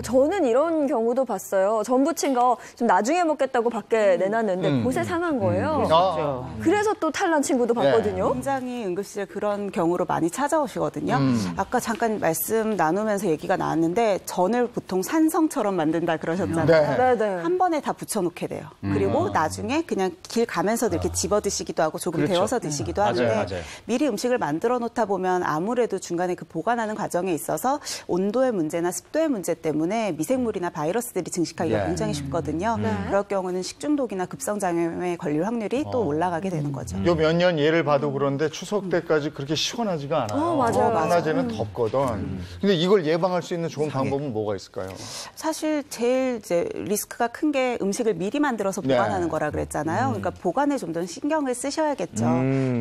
저는 이런 경우도 봤어요. 전 부친 거 좀 나중에 먹겠다고 밖에 내놨는데 곳에 상한 거예요. 그래서 또 탈난 친구도 봤거든요. 굉장히 응급실에 그런 경우로 많이 찾아오시거든요. 아까 잠깐 말씀 말씀 나누면서 얘기가 나왔는데 전을 보통 산성처럼 만든다 그러셨잖아요. 네. 한 번에 다 붙여놓게 돼요. 그리고 나중에 그냥 길 가면서도 이렇게 집어 드시기도 하고 조금 그렇죠. 데워서 드시기도 하는데 맞아요. 미리 음식을 만들어 놓다 보면 아무래도 중간에 그 보관하는 과정에 있어서 온도의 문제나 습도의 문제 때문에 미생물이나 바이러스들이 증식하기가 굉장히 쉽거든요. 그럴 경우는 식중독이나 급성장염에 걸릴 확률이 또 올라가게 되는 거죠. 요 몇 년 예를 봐도 그런데 추석 때까지 그렇게 시원하지가 않아요. 맞아요. 한낮에는 덥거든. 근데 이걸 예방할 수 있는 좋은 방법은 뭐가 있을까요? 사실 제일 이제 리스크가 큰 게 음식을 미리 만들어서 보관하는 거라 그랬잖아요. 그러니까 보관에 좀 더 신경을 쓰셔야겠죠.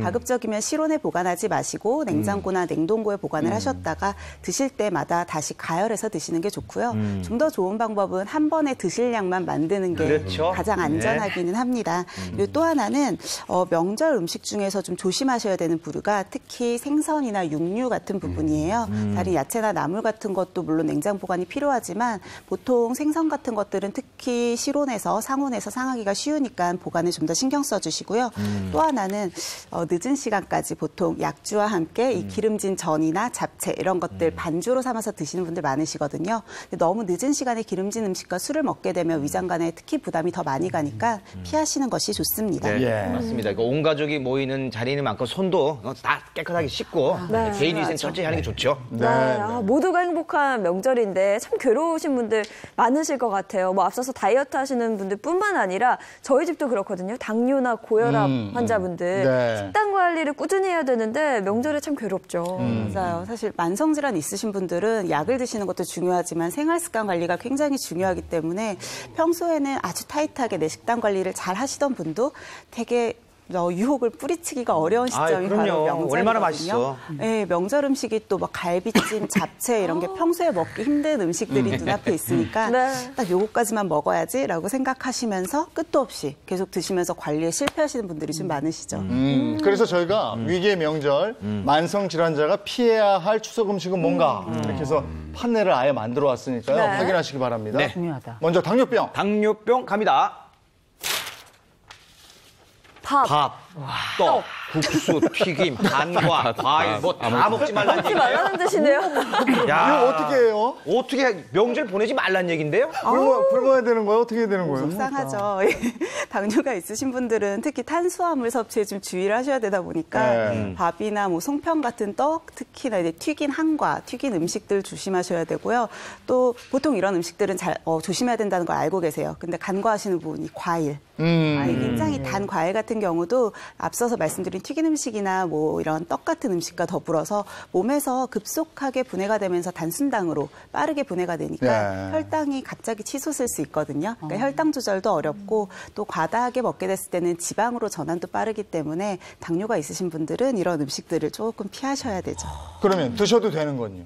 가급적이면 실온에 보관하지 마시고 냉장고나 냉동고에 보관을 하셨다가 드실 때마다 다시 가열해서 드시는 게 좋고요. 좀 더 좋은 방법은 한 번에 드실 양만 만드는 게 그렇죠. 가장 안전하기는 합니다. 그리고 또 하나는 명절 음식 중에서 좀 조심하셔야 되는 부류가 특히 생선이나 육류 같은 부분이에요. 다른 야채나 나물 같은 것도 물론 냉장 보관이 필요하지만 보통 생선 같은 것들은 특히 실온에서 상온에서 상하기가 쉬우니까 보관에 좀 더 신경 써주시고요. 또 하나는 늦은 시간까지 보통 약주와 함께 이 기름진 전이나 잡채 이런 것들 반주로 삼아서 드시는 분들 많으시거든요. 근데 너무 늦은 시간에 기름진 음식과 술을 먹게 되면 위장관에 특히 부담이 더 많이 가니까 피하시는 것이 좋습니다. 네, 맞습니다. 온 가족이 모이는 자리니만큼 손도 다 깨끗하게 씻고 개인 위생 철저히 하는 게 좋죠. 모두가 행복한 명절인데 참 괴로우신 분들 많으실 것 같아요. 뭐 앞서서 다이어트 하시는 분들뿐만 아니라 저희 집도 그렇거든요. 당뇨나 고혈압 환자분들 식단 관리를 꾸준히 해야 되는데 명절에 참 괴롭죠. 맞아요. 사실 만성질환 있으신 분들은 약을 드시는 것도 중요하지만 생활습관 관리가 굉장히 중요하기 때문에 평소에는 아주 타이트하게 내 식단 관리를 잘 하시던 분도 되게 유혹을 뿌리치기가 어려운 시점이 바로 명절이거든요. 얼마나 맛있어. 네, 명절 음식이 또 막 갈비찜, 잡채 이런 게 평소에 먹기 힘든 음식들이 눈앞에 있으니까 딱 요거까지만 먹어야지라고 생각하시면서 끝도 없이 계속 드시면서 관리에 실패하시는 분들이 좀 많으시죠. 그래서 저희가 위기의 명절 만성 질환자가 피해야 할 추석 음식은 뭔가 이렇게 해서 판넬을 아예 만들어 왔으니까요. 확인하시기 바랍니다. 중요하다. 먼저 당뇨병. 당뇨병 갑니다. 밥, 떡, 국수, 튀김, 간과, 과일 뭐 다 먹지 말라는 먹지 얘기예요. 말라는 뜻이네요. 이거 어떻게 해요? 어떻게 명절 보내지 말라는 얘기인데요? 굶어야 되는 거예요? 어떻게 해야 되는 거예요? 속상하죠. 당뇨가 있으신 분들은 특히 탄수화물 섭취에 좀 주의를 하셔야 되다 보니까 밥이나 뭐 송편 같은 떡, 특히나 이제 튀긴 한과, 튀긴 음식들 조심하셔야 되고요. 또 보통 이런 음식들은 잘 조심해야 된다는 걸 알고 계세요. 근데 간과하시는 부분이 과일. 굉장히 단 과일 같은 경우도 앞서서 말씀드린 튀긴 음식이나 뭐 이런 떡 같은 음식과 더불어서 몸에서 급속하게 분해가 되면서 단순당으로 빠르게 분해가 되니까 혈당이 갑자기 치솟을 수 있거든요. 그러니까 혈당 조절도 어렵고 또 과다하게 먹게 됐을 때는 지방으로 전환도 빠르기 때문에 당뇨가 있으신 분들은 이런 음식들을 조금 피하셔야 되죠. 그러면 드셔도 되는 건요?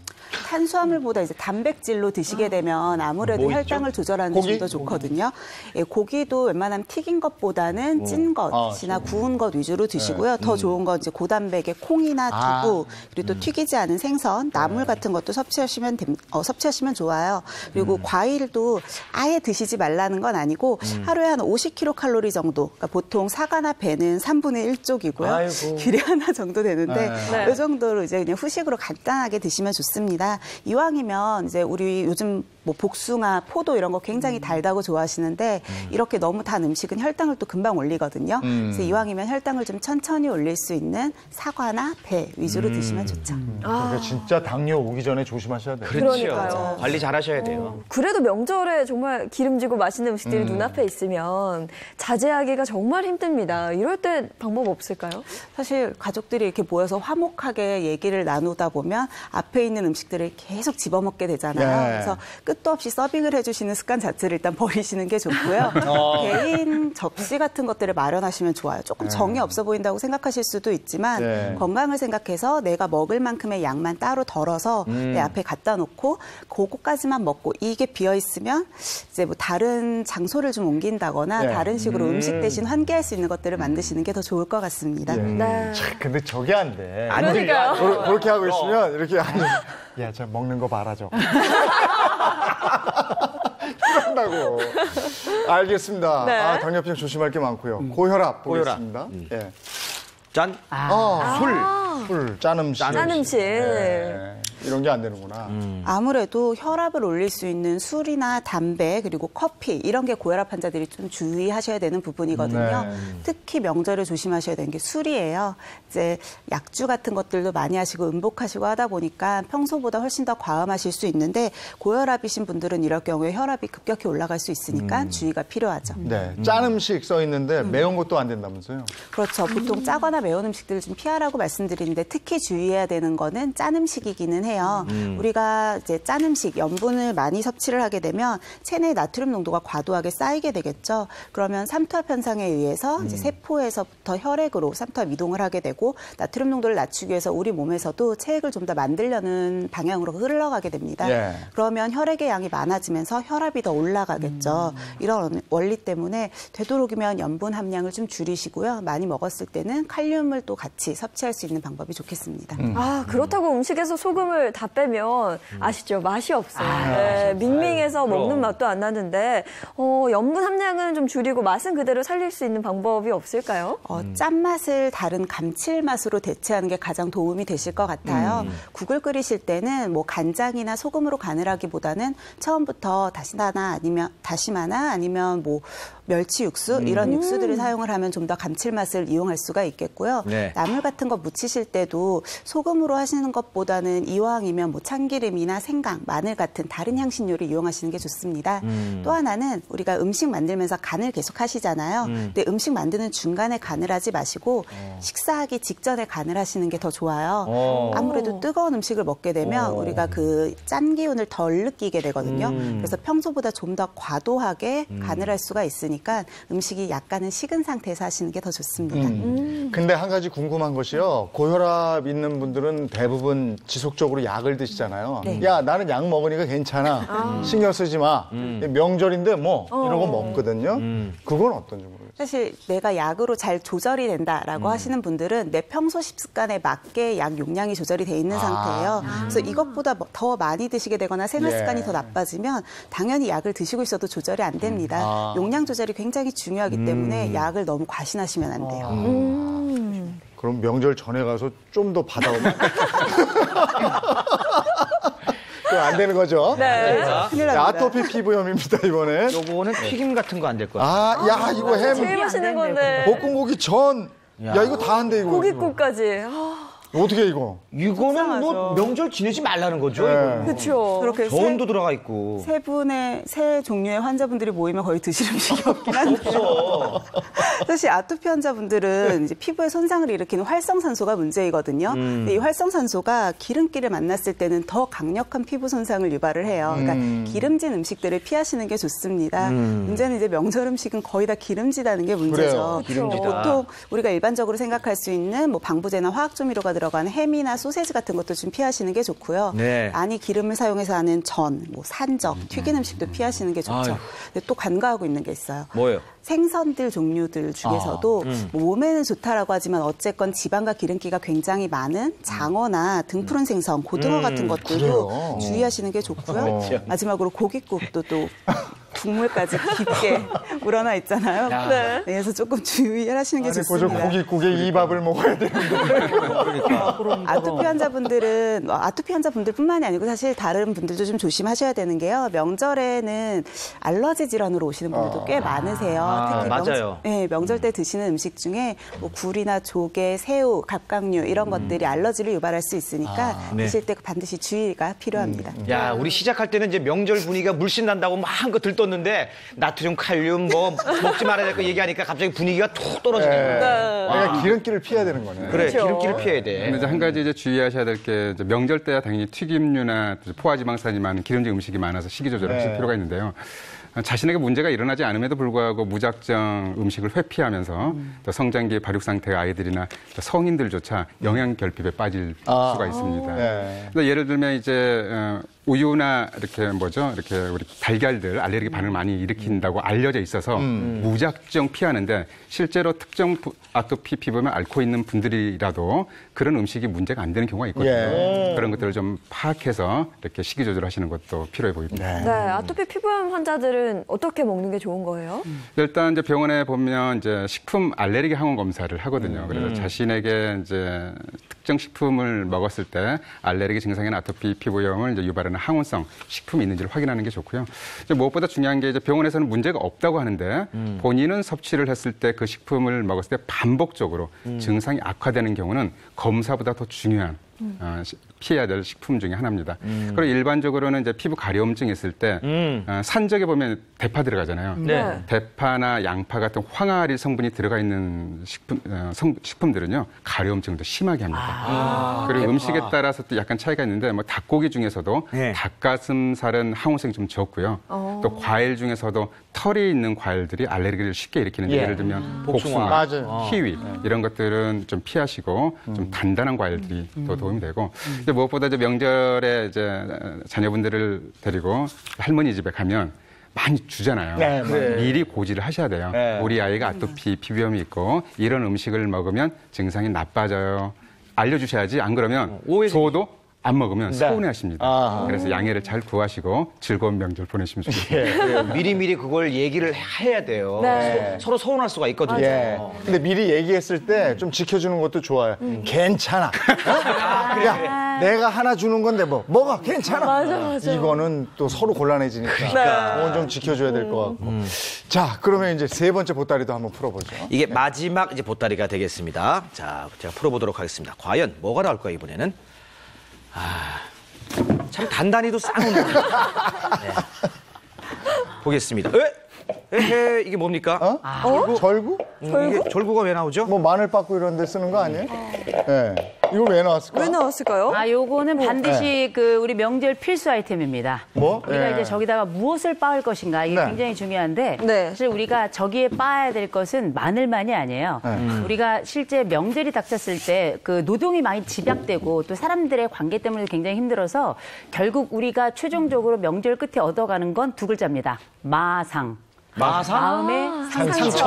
탄수화물보다 이제 단백질로 드시게 되면 아무래도 혈당을 조절하는 데 좀 더 좋거든요. 예, 고기도 웬만하면 튀긴 것보다는 찐 것이나 구운 것 위주로 드시고요. 더 좋은 건 이제 고단백의 콩이나 두부, 그리고 또 튀기지 않은 생선, 나물 같은 것도 섭취하시면 좋아요. 그리고 과일도 아예 드시지 말라는 건 아니고 하루에 한 50kcal 정도, 그러니까 보통 사과나 배는 3분의 1쪽이고요. 귤이 하나 정도 되는데 이 정도로 이제 그냥 후식으로 간단하게 드시면 좋습니다. 이왕이면 이제 우리 요즘 뭐 복숭아, 포도 이런 거 굉장히 달다고 좋아하시는데 이렇게 너무 단 음식은 혈당을 또 금방 올리거든요. 그래서 이왕이면 혈당을 좀 천천히 올릴 수 있는 사과나 배 위주로 드시면 좋죠. 그러니까 진짜 당뇨 오기 전에 조심하셔야 돼요. 그러니까요. 관리 잘 하셔야 돼요. 그래도 명절에 정말 기름지고 맛있는 음식들이 눈앞에 있으면 자제하기가 정말 힘듭니다. 이럴 때 방법 없을까요? 사실 가족들이 이렇게 모여서 화목하게 얘기를 나누다 보면 앞에 있는 음식들을 계속 집어먹게 되잖아요. 그래서 끝도 없이 서빙을 해주시는 습관 자체를 일단 버리시는 게 좋고요. 개인 접시 같은 것들을 마련하시면 좋아요. 조금 정이 없어 보인다고 생각하실 수도 있지만 건강을 생각해서 내가 먹을 만큼의 양만 따로 덜어서 내 앞에 갖다 놓고 그거까지만 먹고 이게 비어 있으면 이제 뭐 다른 장소를 좀 옮긴다거나 다른 식으로 음식 대신 환기할 수 있는 것들을 만드시는 게 더 좋을 것 같습니다. 근데 저게 안 돼. 안 들려. 그렇게 하고 있으면 이렇게 야, 저 먹는 거 봐라, 저. 이런다고. 알겠습니다. 당뇨병 조심할 게 많고요. 고혈압 보겠습니다. 짠. 술. 짠 음식. 짠 음식. 이런 게 안 되는구나. 아무래도 혈압을 올릴 수 있는 술이나 담배 그리고 커피 이런 게 고혈압 환자들이 좀 주의하셔야 되는 부분이거든요. 네. 특히 명절에 조심하셔야 되는 게 술이에요. 이제 약주 같은 것들도 많이 하시고 음복하시고 하다 보니까 평소보다 훨씬 더 과음하실 수 있는데 고혈압이신 분들은 이럴 경우에 혈압이 급격히 올라갈 수 있으니까 주의가 필요하죠. 네, 짠 음식 써 있는데 매운 것도 안 된다면서요? 그렇죠. 보통 짜거나 매운 음식들을 좀 피하라고 말씀드리는데 특히 주의해야 되는 거는 짠 음식이기는 해요. 우리가 이제 짠 음식, 염분을 많이 섭취를 하게 되면 체내 나트륨 농도가 과도하게 쌓이게 되겠죠. 그러면 삼투압 현상에 의해서 이제 세포에서부터 혈액으로 삼투압 이동을 하게 되고 나트륨 농도를 낮추기 위해서 우리 몸에서도 체액을 좀 더 만들려는 방향으로 흘러가게 됩니다. 예. 그러면 혈액의 양이 많아지면서 혈압이 더 올라가겠죠. 이런 원리 때문에 되도록이면 염분 함량을 좀 줄이시고요. 많이 먹었을 때는 칼륨을 또 같이 섭취할 수 있는 방법이 좋겠습니다. 아, 그렇다고 음식에서 소금을 다 빼면 아시죠? 맛이 없어요. 네, 밍밍해서 먹는 맛도 안 나는데 염분 함량은 좀 줄이고 맛은 그대로 살릴 수 있는 방법이 없을까요? 짠맛을 다른 감칠맛으로 대체하는 게 가장 도움이 되실 것 같아요. 국을 끓이실 때는 뭐 간장이나 소금으로 간을 하기보다는 처음부터 다시마나 아니면 뭐 멸치 육수 이런 육수들을 사용을 하면 좀 더 감칠맛을 이용할 수가 있겠고요. 네. 나물 같은 거 무치실 때도 소금으로 하시는 것보다는 이왕이면 뭐 참기름이나 생강, 마늘 같은 다른 향신료를 이용하시는 게 좋습니다. 또 하나는 우리가 음식 만들면서 간을 계속 하시잖아요. 근데 음식 만드는 중간에 간을 하지 마시고 식사하기 직전에 간을 하시는 게 더 좋아요. 아무래도 뜨거운 음식을 먹게 되면 우리가 그 짠 기운을 덜 느끼게 되거든요. 그래서 평소보다 좀 더 과도하게 간을 할 수가 있으니까 음식이 약간은 식은 상태에서 하시는 게 더 좋습니다. 근데 한 가지 궁금한 것이요. 고혈압 있는 분들은 대부분 지속적으로 약을 드시잖아요. 네. 야, 나는 약 먹으니까 괜찮아. 신경 쓰지 마. 명절인데 뭐 이러고 먹거든요. 그건 어떤지 모르겠어요. 사실 내가 약으로 잘 조절이 된다라고 하시는 분들은 내 평소 식습관에 맞게 약 용량이 조절이 돼 있는 상태예요. 그래서 이것보다 더 많이 드시게 되거나 생활 습관이 더 나빠지면 당연히 약을 드시고 있어도 조절이 안 됩니다. 용량 조절이 굉장히 중요하기 때문에 약을 너무 과신하시면 안 돼요. 그럼 명절 전에 가서 좀 더 받아오면 안 되는 거죠? 네. 큰일 납니다. 아토피 피부염입니다, 이번에. 요거는 튀김 같은 거 안 될 거야. 아, 야, 이거 햄. 제일 맛있는 건데. 볶음고기 전. 야, 이거 다 한대, 이거. 고깃국까지. 어떻게 이거? 이거는 뭐 명절 지내지 말라는 거죠. 네. 이거는. 그렇죠. 그렇게 전도 들어가 있고. 세 종류의 환자분들이 모이면 거의 드실 음식이 없긴 한데요. 사실 아토피 환자분들은 이제 피부에 손상을 일으키는 활성산소가 문제이거든요. 근데 이 활성산소가 기름기를 만났을 때는 더 강력한 피부 손상을 유발을 해요. 그러니까 기름진 음식들을 피하시는 게 좋습니다. 문제는 이제 명절 음식은 거의 다 기름지다는 게 문제죠. 그래요. 기름지다. 보통 우리가 일반적으로 생각할 수 있는 뭐 방부제나 화학조미료가 들어간 햄이나 소세지 같은 것도 좀 피하시는 게 좋고요. 네. 많이 기름을 사용해서 하는 전, 뭐 산적, 튀긴 음식도 피하시는 게 좋죠. 아유. 근데 또 간과하고 있는 게 있어요. 뭐예요? 생선들 종류들 중에서도 뭐 몸에는 좋다라고 하지만 어쨌건 지방과 기름기가 굉장히 많은 장어나 등푸른 생선, 고등어 같은 것들도 그래요? 주의하시는 게 좋고요. 마지막으로 고깃국도 또 국물까지 깊게 우러나 있잖아요. 네. 그래서 조금 주의를 하시는 게 아니, 좋습니다. 고깃국에 이 밥을 먹어야 되는데. 아토피 환자분들뿐만이 아니고 사실 다른 분들도 좀 조심하셔야 되는 게요. 명절에는 알러지 질환으로 오시는 분들도 꽤 많으세요. 특히 맞아요. 명절 때 드시는 음식 중에 뭐 굴이나 조개, 새우, 갑각류 이런 것들이 알러지를 유발할 수 있으니까 드실 때 반드시 주의가 필요합니다. 야, 우리 시작할 때는 이제 명절 분위기가 물씬 난다고 막 한 거 들떴는데 나트륨, 칼륨 뭐 먹지 말아야 될 거 얘기하니까 갑자기 분위기가 툭 떨어지는 거예요. 그러니까 기름기를 피해야 되는 거네. 그래, 기름기를 피해야 돼. 근데 이제 한 가지 이제 주의하셔야 될 게 명절 때야 당연히 튀김류나 포화지방산이 많은 기름진 음식이 많아서 식이 조절을 하실 필요가 있는데요. 자신에게 문제가 일어나지 않음에도 불구하고 무작정 음식을 회피하면서 또 성장기 발육 상태의 아이들이나 또 성인들조차 영양 결핍에 빠질 수가 있습니다. 그래서 예를 들면 이제 우유나 이렇게 이렇게 우리 달걀들 알레르기 반응을 많이 일으킨다고 알려져 있어서 무작정 피하는데 실제로 특정 아토피 피부염을 앓고 있는 분들이라도 그런 음식이 문제가 안 되는 경우가 있거든요. 그런 것들을 좀 파악해서 이렇게 식이 조절하시는 것도 필요해 보입니다. 네, 아토피 피부염 환자들은 어떻게 먹는 게 좋은 거예요? 일단 이제 병원에 보면 이제 식품 알레르기 항원 검사를 하거든요. 그래서 자신에게 이제 특정 식품을 먹었을 때 알레르기 증상인 아토피 피부염을 이제 유발하는 항원성 식품이 있는지를 확인하는 게 좋고요. 이제 무엇보다 중요한 게 이제 병원에서는 문제가 없다고 하는데 본인은 섭취를 했을 때 그 식품을 먹었을 때 반복적으로 증상이 악화되는 경우는 검사보다 더 중요한 피해야 될 식품 중에 하나입니다. 그리고 일반적으로는 이제 피부 가려움증이 있을 때 산적에 보면 대파 들어가잖아요. 네. 대파나 양파 같은 황화리 성분이 들어가 있는 식품들은요 가려움증을 더 심하게 합니다. 그리고 대파. 음식에 따라서 또 약간 차이가 있는데 뭐 닭고기 중에서도 네. 닭가슴살은 항원성이 좀 적고요. 또 과일 중에서도 털이 있는 과일들이 알레르기를 쉽게 일으키는데 예를 들면 복숭아, 키위 이런 것들은 좀 피하시고 좀 단단한 과일들이 더 도움이 되고 이제 무엇보다 이제 명절에 이제 자녀분들을 데리고 할머니 집에 가면 많이 주잖아요. 네, 미리 고지를 하셔야 돼요. 네. 우리 아이가 아토피 피부염이 있고 이런 음식을 먹으면 증상이 나빠져요. 알려주셔야지 안 그러면 저도 안 먹으면 서운해하십니다. 그래서 양해를 잘 구하시고 즐거운 명절 보내시면 좋겠습니다. 네. 미리미리 그걸 얘기를 해야 돼요. 네. 서로 서운할 수가 있거든요. 근데 미리 얘기했을 때 좀 지켜주는 것도 좋아요. 괜찮아. 야, 내가 하나 주는 건데 먹어 괜찮아. 맞아. 이거는 또 서로 곤란해지니까 그건 좀 지켜줘야 될 것 같고. 자, 그러면 이제 세 번째 보따리도 한번 풀어보죠. 이게 마지막 이제 보따리가 되겠습니다. 자, 제가 풀어보도록 하겠습니다. 과연 뭐가 나올까요, 이번에는? 참 단단히도 싸우는. 네. 보겠습니다. 에헤, 이게 뭡니까? 절구? 이게 절구가 왜 나오죠? 뭐 마늘 빻고 이런 데 쓰는 거 아니에요? 네. 이거 왜 나왔을까요? 왜 나왔을까요? 요거는 반드시 우리 명절 필수 아이템입니다. 우리가 이제 저기다가 무엇을 빻을 것인가 이게 굉장히 중요한데 사실 우리가 저기에 빻아야 될 것은 마늘만이 아니에요. 우리가 실제 명절이 닥쳤을 때 그 노동이 많이 집약되고 또 사람들의 관계 때문에 굉장히 힘들어서 결국 우리가 최종적으로 명절 끝에 얻어가는 건 두 글자입니다. 마상. 마음의 상처.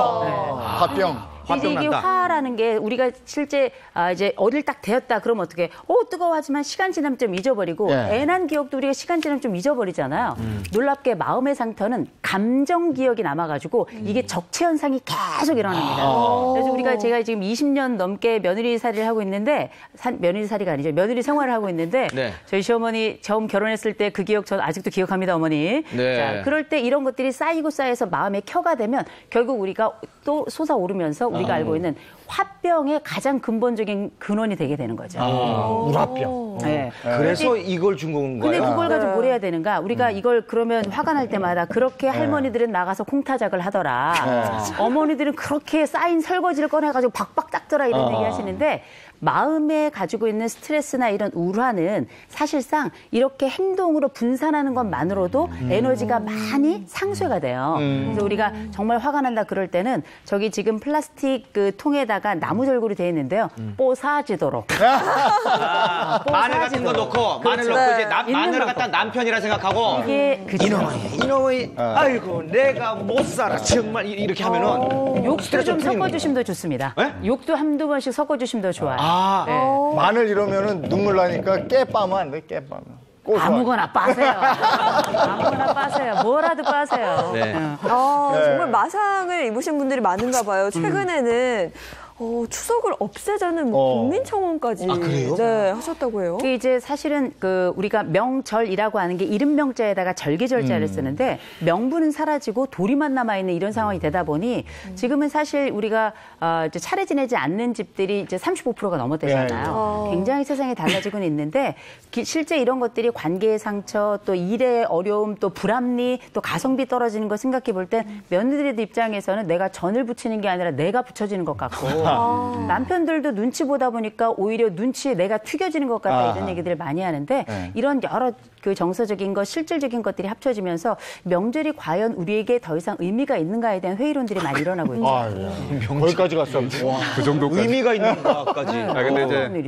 화병. 이게 화라는 게 우리가 실제 이제 어딜 딱 대었다 그러면 어떻게 뜨거워하지만 시간 지나면 좀 잊어버리고 애난 기억도 우리가 시간 지나면 좀 잊어버리잖아요. 놀랍게 마음의 상처는 감정 기억이 남아가지고 이게 적체 현상이 계속 일어납니다. 그래서 우리가 제가 지금 20년 넘게 며느리살이를 하고 있는데 며느리살이가 아니죠. 며느리 생활을 하고 있는데 저희 시어머니 처음 결혼했을 때 그 기억 저 아직도 기억합니다, 어머니. 자, 그럴 때 이런 것들이 쌓이고 쌓여서 마음에 켜가 되면 결국 우리가 또 솟아오르면서 우리가 알고 있는 화병의 가장 근본적인 근원이 되게 되는 거죠. 물화병. 네. 그래서 이걸 준 건가요? 근데 그걸 가지고 뭘 해야 되는가? 우리가 이걸 그러면 화가 날 때마다 그렇게 할머니들은 나가서 콩타작을 하더라. 어머니들은 그렇게 쌓인 설거지를 꺼내가지고 박박 닦더라 이런 얘기 하시는데 마음에 가지고 있는 스트레스나 이런 우울화는 사실상 이렇게 행동으로 분산하는 것만으로도 에너지가 많이 상쇄가 돼요. 그래서 우리가 정말 화가 난다 그럴 때는 저기 지금 플라스틱 그 통에다가 나무절구로 되어 있는데요. 뽀사지도록. 마늘 같은 거 넣고 마늘 넣고 이제 마늘 갖다 남편이라 생각하고 이게 이놈의 아이고 내가 못 살아 정말 이렇게 하면은 욕도 좀 섞어주시면 더 좋습니다. 욕도 한두 번씩 섞어주시면 더 좋아요. 마늘 이러면은 눈물 나니까 깨 빠면 안 돼, 깨 빠면. 아무거나 빠세요. 아무거나 빠세요. 뭐라도 빠세요. 정말 마상을 입으신 분들이 많은가 봐요. 최근에는 추석을 없애자는 국민청원까지 하셨다고 해요. 이제 사실은 우리가 명절이라고 하는 게 이름 명자에다가 절기절자를 쓰는데 명분은 사라지고 도리만 남아 있는 이런 상황이 되다 보니 지금은 사실 우리가 이제 차례 지내지 않는 집들이 이제 35%가 넘어대잖아요. 굉장히 세상이 달라지고는 있는데 실제 이런 것들이 관계의 상처, 또 일의 어려움, 또 불합리, 또 가성비 떨어지는 거 생각해 볼 땐 며느리들 입장에서는 내가 전을 부치는 게 아니라 내가 붙여지는 것 같고. 남편들도 눈치 보다 보니까 오히려 눈치에 내가 튀겨지는 것 같다 이런 얘기들을 많이 하는데 이런 여러 그 정서적인 것, 실질적인 것들이 합쳐지면서 명절이 과연 우리에게 더 이상 의미가 있는가에 대한 회의론들이 많이 일어나고 있죠. 거기까지 갔었네. 그 정도까지. 의미가 있는 것까지. 근데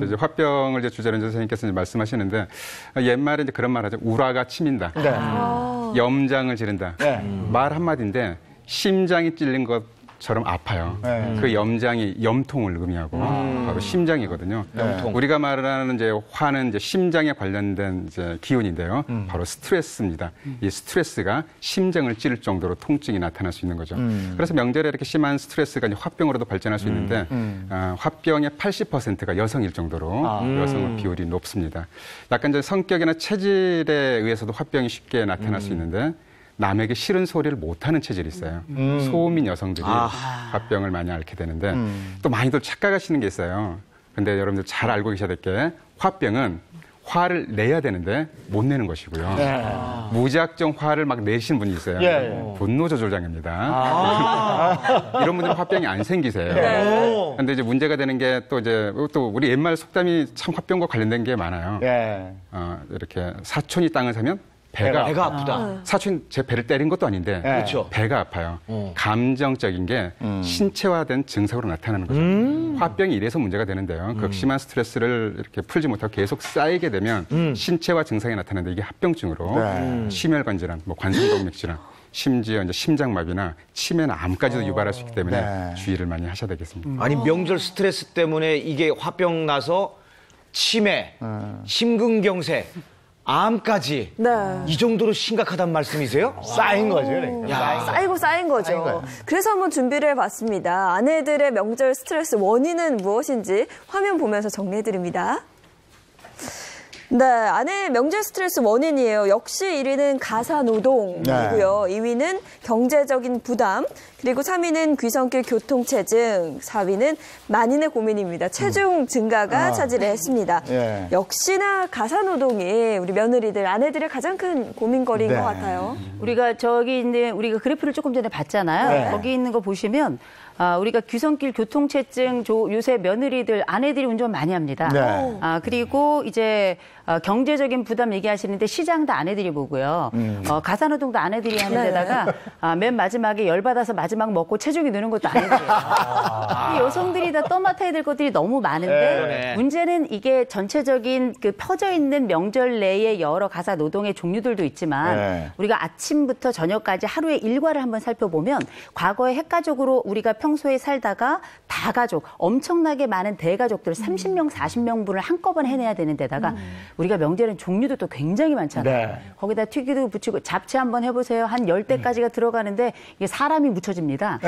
이제 화병을 이제 주제로 선생님께서 말씀하시는데 옛말에 이제 그런 말 하죠. 우라가 치민다. 네. 염장을 지른다. 네. 말 한마디인데 심장이 찔린 것처럼 아파요. 그 염장이 염통을 의미하고 바로 심장이거든요. 우리가 말하는 이제 화는 이제 심장에 관련된 이제 기운인데요. 바로 스트레스입니다. 이 스트레스가 심장을 찌를 정도로 통증이 나타날 수 있는 거죠. 그래서 명절에 이렇게 심한 스트레스가 이제 화병으로도 발전할 수 있는데 화병의 80%가 여성일 정도로 여성의 비율이 높습니다. 약간 이제 성격이나 체질에 의해서도 화병이 쉽게 나타날 수 있는데 남에게 싫은 소리를 못하는 체질이 있어요. 소음인 여성들이 화병을 많이 앓게 되는데 또 많이들 착각하시는 게 있어요. 근데 여러분들 잘 알고 계셔야 될 게 화병은 화를 내야 되는데 못 내는 것이고요. 무작정 화를 막 내시는 분이 있어요. 분노 조절장애입니다. 이런 분들은 화병이 안 생기세요. 근데 이제 문제가 되는 게 또 우리 옛말 속담이 참 화병과 관련된 게 많아요. 이렇게 사촌이 땅을 사면 배가 아프다. 사촌이 제 배를 때린 것도 아닌데 그렇죠. 배가 아파요. 감정적인 게 신체화된 증상으로 나타나는 거죠. 화병이 이래서 문제가 되는데요. 극심한 스트레스를 이렇게 풀지 못하고 계속 쌓이게 되면 신체화 증상이 나타나는데 이게 합병증으로 심혈관질환, 관성동맥 질환, 심지어 이제 심장마비나 치매나 암까지도 유발할 수 있기 때문에 주의를 많이 하셔야 되겠습니다. 아니 명절 스트레스 때문에 이게 화병 나서 치매, 심근경색, 암까지 이 정도로 심각하단 말씀이세요? 쌓인 거죠. 그러니까. 쌓인 거죠. 그래서 한번 준비를 해봤습니다. 아내들의 명절 스트레스 원인은 무엇인지 화면 보면서 정리해드립니다. 네, 아내의 명절 스트레스 원인이에요. 역시 1위는 가사노동이고요. 2위는 경제적인 부담, 그리고 3위는 귀성길 교통체증, 4위는 만인의 고민입니다. 체중 증가가 차지를 했습니다. 역시나 가사노동이 우리 며느리들, 아내들의 가장 큰 고민거리인 것 같아요. 우리가 우리가 그래프를 조금 전에 봤잖아요. 거기 있는 거 보시면 우리가 귀성길 교통체증 요새 며느리들, 아내들이 운전 많이 합니다. 그리고 이제 경제적인 부담 얘기하시는데 시장도 아내들이 보고요. 가사노동도 아내들이 하는 데다가 맨 마지막에 열받아서 마지막 먹고 체중이 느는 것도 아내들이에요. 이 여성들이 다 떠맡아야 될 것들이 너무 많은데 문제는 이게 전체적인 그 퍼져 있는 명절 내의 여러 가사노동의 종류들도 있지만 우리가 아침부터 저녁까지 하루의 일과를 한번 살펴보면 과거에 핵가족으로 우리가 평소에 살다가 다가족, 엄청나게 많은 대가족들 30명, 40명분을 한꺼번에 해내야 되는 데다가 우리가 명절엔 종류도 또 굉장히 많잖아요. 거기다 튀기도 붙이고 잡채 한번 해보세요. 한 10대까지가 들어가는데 이게 사람이 묻혀집니다.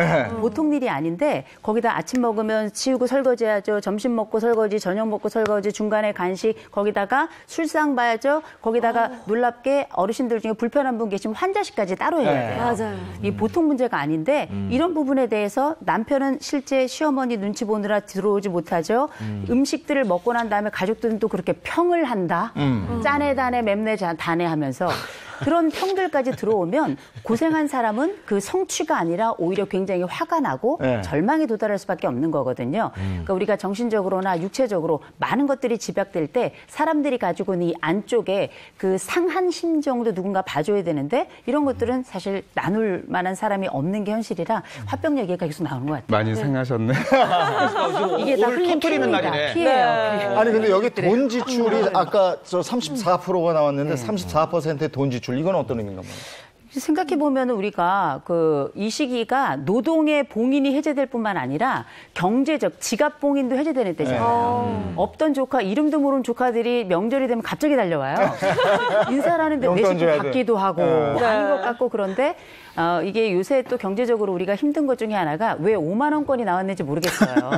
보통 일이 아닌데 거기다 아침 먹으면 치우고 설거지해야죠. 점심 먹고 설거지, 저녁 먹고 설거지, 중간에 간식, 거기다가 술상 봐야죠. 거기다가 놀랍게 어르신들 중에 불편한 분 계시면 환자식까지 따로 해야 돼요. 맞아요. 이 보통 문제가 아닌데 이런 부분에 대해서 남편은 실제 시어머니 눈치 보느라 들어오지 못하죠. 음식들을 먹고 난 다음에 가족들은 또 그렇게 평을 한다. 짜네 다네 맵네 다네 하면서 그런 평들까지 들어오면 고생한 사람은 그 성취가 아니라 오히려 굉장히 화가 나고 절망에 도달할 수밖에 없는 거거든요. 그러니까 우리가 정신적으로나 육체적으로 많은 것들이 집약될 때 사람들이 가지고 있는 이 안쪽에 그 상한 심정도 누군가 봐줘야 되는데 이런 것들은 사실 나눌 만한 사람이 없는 게 현실이라 화병 얘기가 계속 나오는 것 같아요. 많이 생하셨네. 이게 다 터뜨리는 날이네. 피해요. 아니 근데 여기 돈 지출이 아까 저 34%가 나왔는데 34%의 돈 지출 이건 어떤 의미인가 봐요. 생각해보면 우리가 이 시기가 노동의 봉인이 해제될 뿐만 아니라 경제적 지갑 봉인도 해제되는 때잖아요. 없던 조카, 이름도 모르는 조카들이 명절이 되면 갑자기 달려와요. 인사를 하는데 내식도 받기도 하고 뭐 아닌 것 같고 그런데 이게 요새 또 경제적으로 우리가 힘든 것 중에 하나가 왜 5만 원권이 나왔는지 모르겠어요.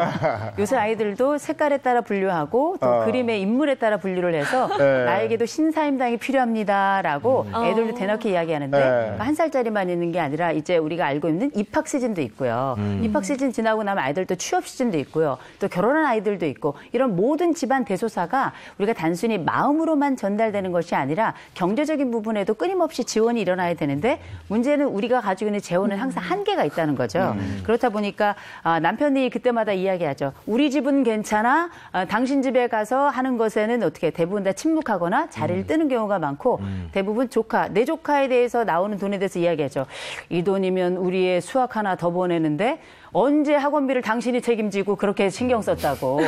요새 아이들도 색깔에 따라 분류하고 또 그림의 인물에 따라 분류를 해서 나에게도 신사임당이 필요합니다라고 애들도 대놓고 이야기하는데 한 살짜리만 있는 게 아니라 이제 우리가 알고 있는 입학 시즌도 있고요. 입학 시즌 지나고 나면 아이들도 취업 시즌도 있고요. 또 결혼한 아이들도 있고 이런 모든 집안 대소사가 우리가 단순히 마음으로만 전달되는 것이 아니라 경제적인 부분에도 끊임없이 지원이 일어나야 되는데 문제는 우리가 우리가 가지고 있는 재혼은 항상 한계가 있다는 거죠. 그렇다 보니까 남편이 그때마다 이야기하죠. 우리 집은 괜찮아. 당신 집에 가서 하는 것에는 어떻게 대부분 다 침묵하거나 자리를 뜨는 경우가 많고 대부분 내 조카에 대해서 나오는 돈에 대해서 이야기하죠. 이 돈이면 우리의 수학 하나 더 보내는데 언제 학원비를 당신이 책임지고 그렇게 신경 썼다고.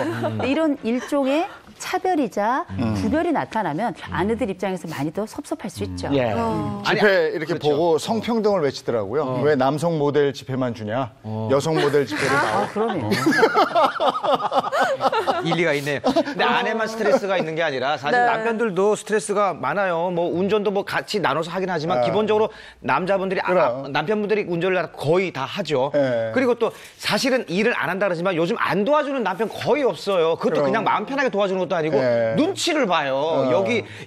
이런 일종의 차별이자 구별이 나타나면 아내들 입장에서 많이 더 섭섭할 수 있죠. 예. 집회 이렇게 보고 성평등을 외치더라고요. 왜 남성 모델 집회만 주냐? 여성 모델 집회를 나와. 그러네요. 일리가 있네요. 근데 아내만 스트레스가 있는 게 아니라 사실 남편들도 스트레스가 많아요. 뭐 운전도 뭐 같이 나눠서 하긴 하지만 기본적으로 남자분들이 남편분들이 운전을 거의 다 하죠. 그리고 또 사실은 일을 안 한다 그러지만 요즘 안 도와주는 남편 거의 없어요. 그것도 그냥 마음 편하게 도와주는 것도 아니고 눈치를 봐요.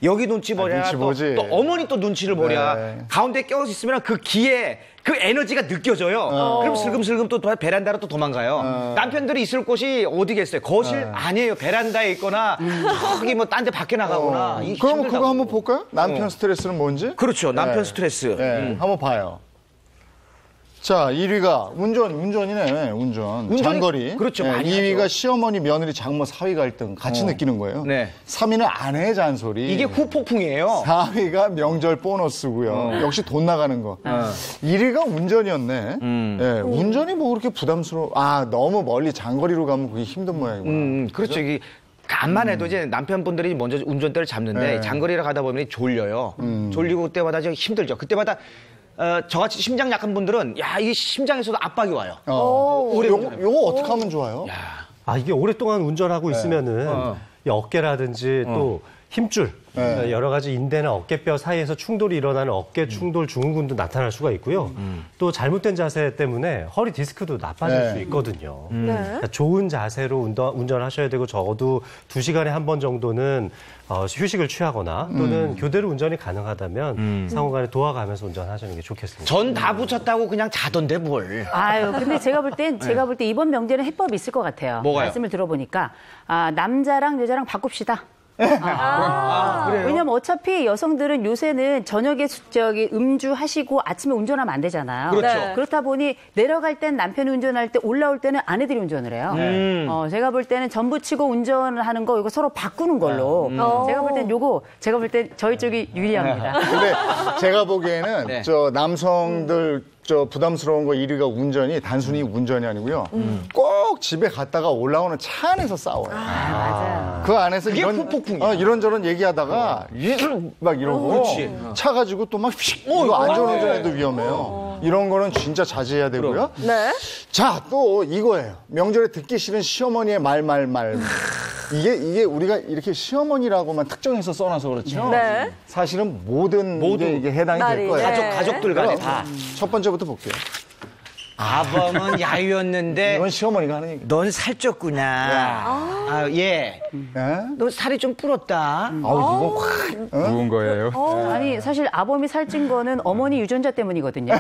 여기 눈치 보랴. 또 어머니 또 눈치를 보랴. 가운데 껴서 있으면 그 기에 그 에너지가 느껴져요. 그럼 슬금슬금 또 베란다로 또 도망가요. 남편들이 있을 곳이 어디겠어요? 거실 아니에요. 베란다에 있거나 저기 뭐 딴 데 밖에 나가거나. 그럼 그거 한번 볼까요? 남편 스트레스는 뭔지? 그렇죠. 남편 스트레스. 한번 봐요. 자, 1위가 운전이네, 운전이, 장거리. 그렇죠. 2위가 시어머니, 며느리, 장모, 사위 갈등 같이 느끼는 거예요. 3위는 아내의 잔소리. 이게 후폭풍이에요. 4위가 명절 보너스고요. 역시 돈 나가는 거. 1위가 운전이었네. 운전이 뭐 그렇게 부담스러워. 너무 멀리 장거리로 가면 그게 힘든 모양이구나. 그렇죠. 이게 간만 해도 이제 남편분들이 먼저 운전대를 잡는데 장거리를 가다 보면 졸려요. 졸리고 그때마다 좀 힘들죠. 그때마다 저같이 심장 약한 분들은 이 심장에서도 압박이 와요. 요거 어떻게 하면 좋아요? 이게 오랫동안 운전하고 있으면은 이 어깨라든지 또 힘줄 여러 가지 인대나 어깨뼈 사이에서 충돌이 일어나는 어깨 충돌 증후군도 나타날 수가 있고요. 또 잘못된 자세 때문에 허리 디스크도 나빠질 수 있거든요. 그러니까 좋은 자세로 운전하셔야 되고 적어도 2시간에 한 번 정도는 휴식을 취하거나 또는 교대로 운전이 가능하다면 상호간에 도와가면서 운전하시는 게 좋겠습니다. 전 다 붙였다고 그냥 자던데 뭘. 근데 제가 볼 때 이번 명절에 해법이 있을 것 같아요. 뭐가요? 말씀을 들어보니까 남자랑 여자랑 바꿉시다. 왜냐면 어차피 여성들은 요새는 저녁에 음주하시고 아침에 운전하면 안 되잖아요. 그렇죠. 그렇다 보니 내려갈 땐 남편이 운전할 때 올라올 때는 아내들이 운전을 해요. 제가 볼 때는 전부 치고 운전하는 거 이거 서로 바꾸는 걸로. 제가 볼 땐 저희 쪽이 유리합니다. 근데 제가 보기에는 저 남성들 부담스러운 거 1위가 운전이 단순히 운전이 아니고요. 꼭 집에 갔다가 올라오는 차 안에서 싸워요. 맞아요. 그 안에서 이런저런 얘기하다가 막 이러고 차 가지고 또 막 이거 안전운전해도 위험해요. 이런 거는 진짜 자제해야 되고요. 자, 또 이거예요. 명절에 듣기 싫은 시어머니의 말. 이게 우리가 이렇게 시어머니라고만 특정해서 써놔서 그렇죠. 사실은 모든 이게 해당이 될 거예요. 가족들 간에 다. 첫 번째부터 볼게요. 아범은 야유였는데 이건 시어머니가 하는 얘기. 넌 살쪘구나. 너 살이 좀 불었다. 이거 확 부은 거예요. 아니 사실 아범이 살찐 거는 어머니 유전자 때문이거든요.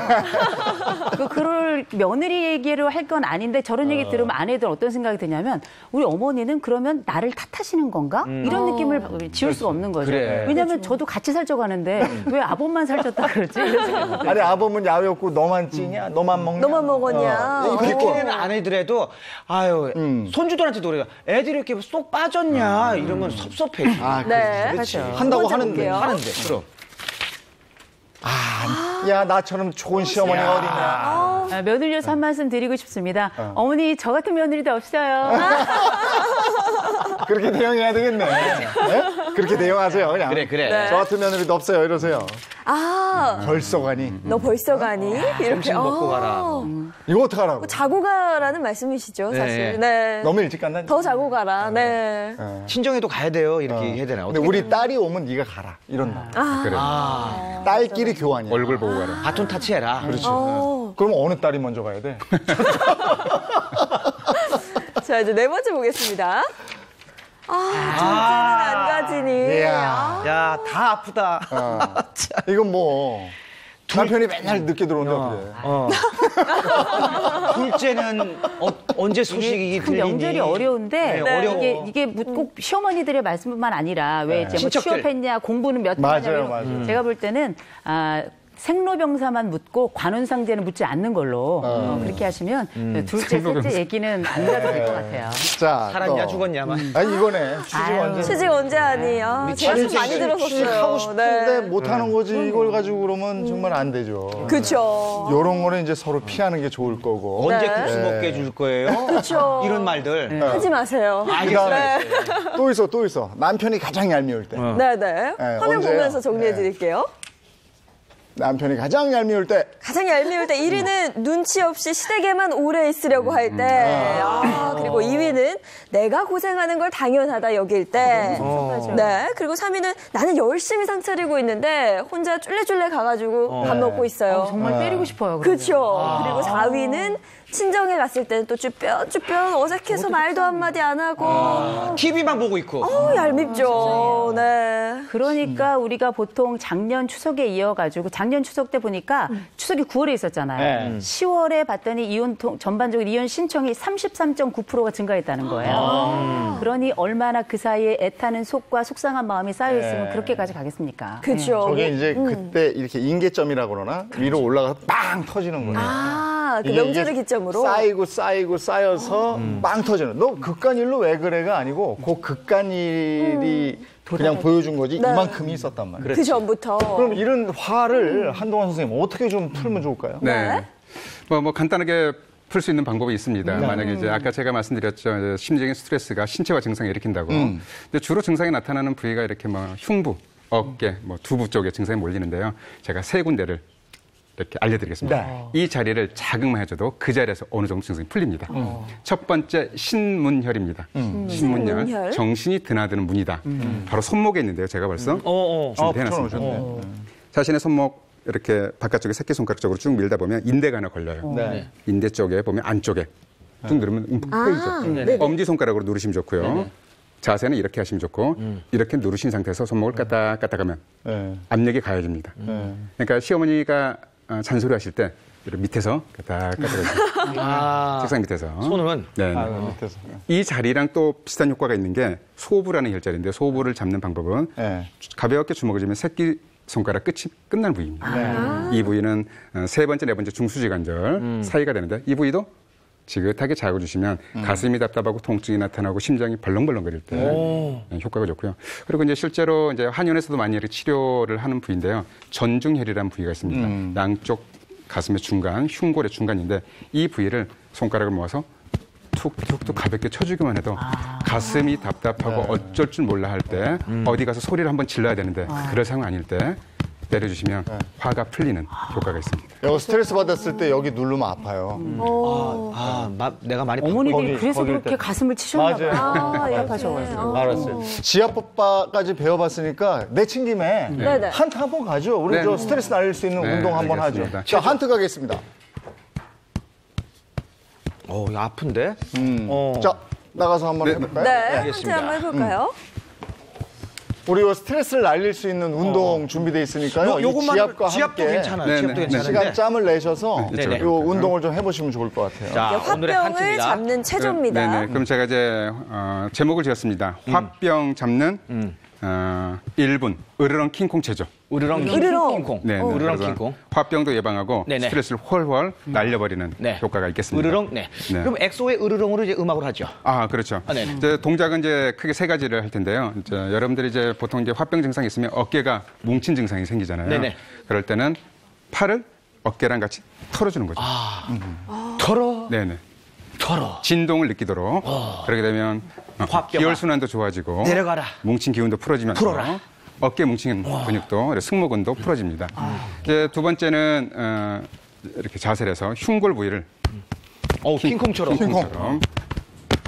그럴 며느리 얘기를 할 건 아닌데 저런 얘기 들으면 아내들 어떤 생각이 드냐면 우리 어머니는 그러면 나를 탓하시는 건가? 이런 느낌을 지울 수가 없는 거죠. 왜냐하면 저도 같이 살쪄가는데 왜 아범만 살쪘다 그러지? 아니 아범은 야외였고 너만 찌냐? 너만 먹냐? 너만 먹었냐? 그렇게는 아내들에도 손주들한테 노래가 애들이 이렇게 쏙 빠졌냐 이러면 섭섭해. 그렇지. 한다고 하는데. 그럼. 야 나처럼 좋은 시어머니가 어딨냐. 며느리로서 한 말씀 드리고 싶습니다. 어머니 저 같은 며느리도 없어요. 그렇게 대응해야 되겠네. 그렇게 대응하세요 그냥. 그래. 저 같은 며느리도 없어요 이러세요. 벌써 가니? 너 벌써 가니? 이렇게 점심 먹고 가라. 이거 어떡하라고? 자고 가라는 말씀이시죠 사실. 너무 일찍 간다니까. 더 자고 가라. 친정에도 가야 돼요 이렇게 해야 되나? 근데 우리 딸이 오면 네가 가라 이런다. 그래. 딸끼리 교환이야. 얼굴 보고 가라. 바톤 타치해라. 그렇지. 그럼 어느 딸이 먼저 가야 돼? 자 이제 네 번째 보겠습니다. 둘째는 안 가지니. 야, 다 아프다. 이건 뭐 남편이 맨날 늦게 들어온다 그래. 둘째는 언제 소식이 들리니? 명절이 어려운데 어려워. 이게 꼭 시어머니들의 말씀뿐만 아니라 왜 이제 뭐 취업했냐 공부는 몇 번 하냐. 맞아요. 제가 볼 때는 생로병사만 묻고 관운상제는 묻지 않는 걸로 그렇게 하시면 둘째, 셋째 얘기는 안 가도 될 것 같아요. 자, 살았냐 죽었냐만. 아니 이거네. 취직 언제 하니? 제가 참 많이 들었었어요. 취직하고 싶은데 못 하는 거지. 이걸 가지고 그러면 정말 안 되죠. 그렇죠. 요런 거는 이제 서로 피하는 게 좋을 거고. 언제 국수 먹게 해줄 거예요? 그렇죠. 이런 말들. 하지 마세요. 그다음에 또 있어. 남편이 가장 얄미울 때. 네네. 화면 언제요? 보면서 정리해 드릴게요. 남편이 가장 얄미울 때. 가장 얄미울 때 1위는 눈치 없이 시댁에만 오래 있으려고 할 때. 그리고 2위는 내가 고생하는 걸 당연하다 여길 때. 네. 그리고 3위는 나는 열심히 상 차리고 있는데 혼자 쫄래쫄래 가가지고 밥 먹고 있어요. 정말 때리고 싶어요. 그렇죠. 그리고 4위는 친정에 갔을 때는 또 쭈뼛쭈뼛 어색해서 말도 한마디 안 하고. TV만 보고 있고. 얄밉죠. 네. 그러니까 우리가 보통 작년 추석에 이어가지고 작년 추석 때 보니까 추석이 9월에 있었잖아요. 10월에 봤더니 전반적으로 이혼 신청이 33.9%가 증가했다는 거예요. 그러니 얼마나 그 사이에 애타는 속과 속상한 마음이 쌓여있으면 그렇게까지 가겠습니까? 그렇죠. 저게 이제 그때 이렇게 인계점이라고 그러나 위로 올라가서 빵 터지는 거예요. 그 명절을 기점으로 쌓여서 빵 터지는. 너 극간일로 왜 그래가 아니고 그 극간일이 그냥 보여준 거지 이만큼이 있었단 말이에요. 그 전부터. 그럼 이런 화를 한동환 선생님 어떻게 좀 풀면 좋을까요? 네. 뭐 간단하게 풀 수 있는 방법이 있습니다. 만약에 이제 아까 제가 말씀드렸죠. 이제 심리적인 스트레스가 신체화 증상을 일으킨다고. 근데 주로 증상이 나타나는 부위가 이렇게 뭐 흉부, 어깨, 뭐 두부 쪽에 증상이 몰리는데요. 제가 세 군데를 이렇게 알려드리겠습니다. 이 자리를 자극만 해줘도 그 자리에서 어느 정도 증상이 풀립니다. 첫 번째 신문혈입니다. 신문혈. 정신이 드나드는 문이다. 바로 손목에 있는데요. 제가 벌써 준비해놨습니다. 자신의 손목 이렇게 바깥쪽에 새끼손가락 쪽으로 쭉 밀다 보면 인대가 하나 걸려요. 인대 쪽에 보면 안쪽에 쭉 누르면 움푹 패이죠. 엄지손가락으로 누르시면 좋고요. 자세는 이렇게 하시면 좋고 이렇게 누르신 상태에서 손목을 까딱까딱하면 압력이 가해집니다. 그러니까 시어머니가 잔소리 하실 때 이렇게 밑에서 까딱까딱 책상 밑에서 손은 밑에서. 이 자리랑 또 비슷한 효과가 있는 게 소부라는 혈자리인데 소부를 잡는 방법은 가볍게 주먹을 쥐면 새끼 손가락 끝이 끝날 부위입니다. 이 부위는 세 번째, 네 번째 중수지관절 사이가 되는데 이 부위도 지긋하게 잡아주시면 가슴이 답답하고 통증이 나타나고 심장이 벌렁벌렁거릴 때 효과가 좋고요. 그리고 이제 실제로 이제 한의원에서도 많이 이렇게 치료를 하는 부위인데요. 전중혈이라는 부위가 있습니다. 양쪽 가슴의 중간, 흉골의 중간인데 이 부위를 손가락을 모아서 툭툭툭 가볍게 쳐주기만 해도 가슴이 답답하고 어쩔 줄 몰라 할 때 어디 가서 소리를 한번 질러야 되는데 그럴 상황 아닐 때 내려주시면 화가 풀리는 효과가 있습니다. 여기 스트레스 받았을 때 여기 누르면 아파요. 내가 많이 어머니들이 그래서 그렇게 가슴을 치셨나 봐요. 아파셔가지고. 알았어요. 지압법까지 배워봤으니까 내친 김에 한트 한번 가죠. 우리 저 스트레스 날릴 수 있는 운동 한번 하죠. 자, 한트 가겠습니다. 이거 아픈데? 자, 나가서 한번 해볼까요? 네, 한트 한번 해볼까요? 우리 스트레스를 날릴 수 있는 운동 준비되어 있으니까요. 요것만 지압도 함께 괜찮아요. 지압도 괜찮은데. 시간 짬을 내셔서 이 운동을 좀 해보시면 좋을 것 같아요. 자, 화병을 잡는 체조입니다. 그럼 제가 이제 제목을 지었습니다. 화병 잡는 1분 으르렁 킹콩 체조. 으르렁 킹콩. 네, 으르렁 킹콩. 화병도 예방하고 스트레스를 훨훨 날려버리는 효과가 있겠습니다. 으르렁. 그럼 엑소의 으르렁으로 이제 음악을 하죠. 그렇죠. 이제 동작은 이제 크게 세 가지를 할 텐데요. 이제 여러분들이 이제 보통 이제 화병 증상이 있으면 어깨가 뭉친 증상이 생기잖아요. 그럴 때는 팔을 어깨랑 같이 털어주는 거죠. 털어. 네네. 털어. 진동을 느끼도록. 그렇게 되면 기혈순환도 좋아지고 내려가라. 뭉친 기운도 풀어지면서 풀어라. 어깨 뭉친 근육도 승모근도 풀어집니다. 이제 두 번째는 이렇게 자세를 해서 흉골 부위를 킹콩처럼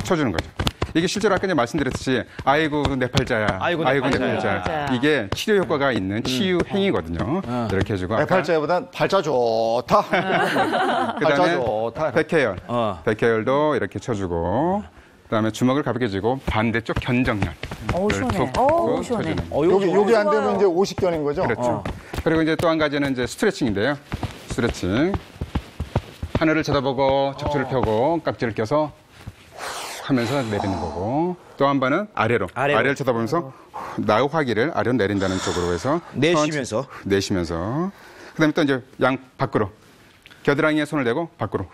쳐주는 거죠. 이게 실제로 아까 말씀드렸듯이 아이고 내 팔자야, 아이고 내 팔자. 이게 치료 효과가 있는 치유 행위거든요. 이렇게 해주고 내 팔자보단 팔자 좋다. 그다음에 백회열, 백회열도 이렇게 쳐주고. 그다음에 주먹을 가볍게 쥐고 반대쪽 견정렬. 시원해. 시원해. 여기 안 되면 이제 50견인 거죠? 그렇죠. 그리고 이제 또 한 가지는 이제 스트레칭인데요. 스트레칭. 하늘을 쳐다보고 척추를 펴고 깍지를 껴서 하면서 내리는 거고. 또 한 번은 아래를 쳐다보면서 나의 화기를 아래로 내린다는 쪽으로 해서 내쉬면서. 그다음에 또 이제 양 밖으로 겨드랑이에 손을 대고 밖으로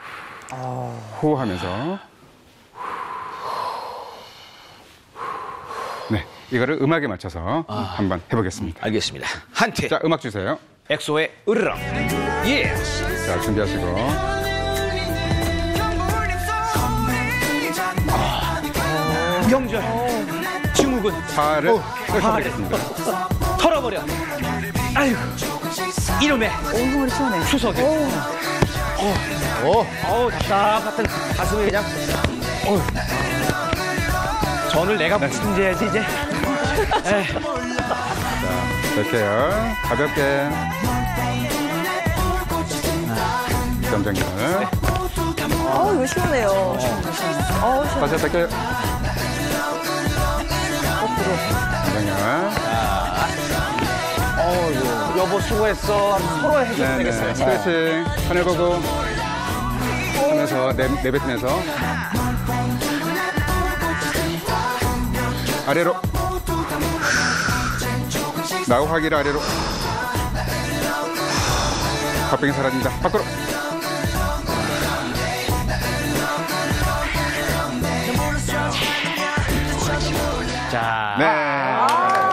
후 하면서 네, 이거를 음악에 맞춰서 한번 해보겠습니다. 알겠습니다. 한테. 자, 음악 주세요. 엑소의 으르렁. 예. 자, 준비하시고. 명절 증후군 팔을 펼쳐보겠습니다. 털어버려. 아이고 이놈의 엉덩이를 시원해. 추석에. 답답한 가슴이 그냥. 전을 내가 문제야지 이제. 자, 이렇게요. 가볍게. 점정결. 이거 시원해요. 다시 할게요. 여보 수고했어. 서로 해줘야 되겠어요. 스트레칭. 하늘 보고 하면서 내뱉으면서 아래로 나우하기를 아래로 갑자기 사라집니다. 밖으로. 자, 네.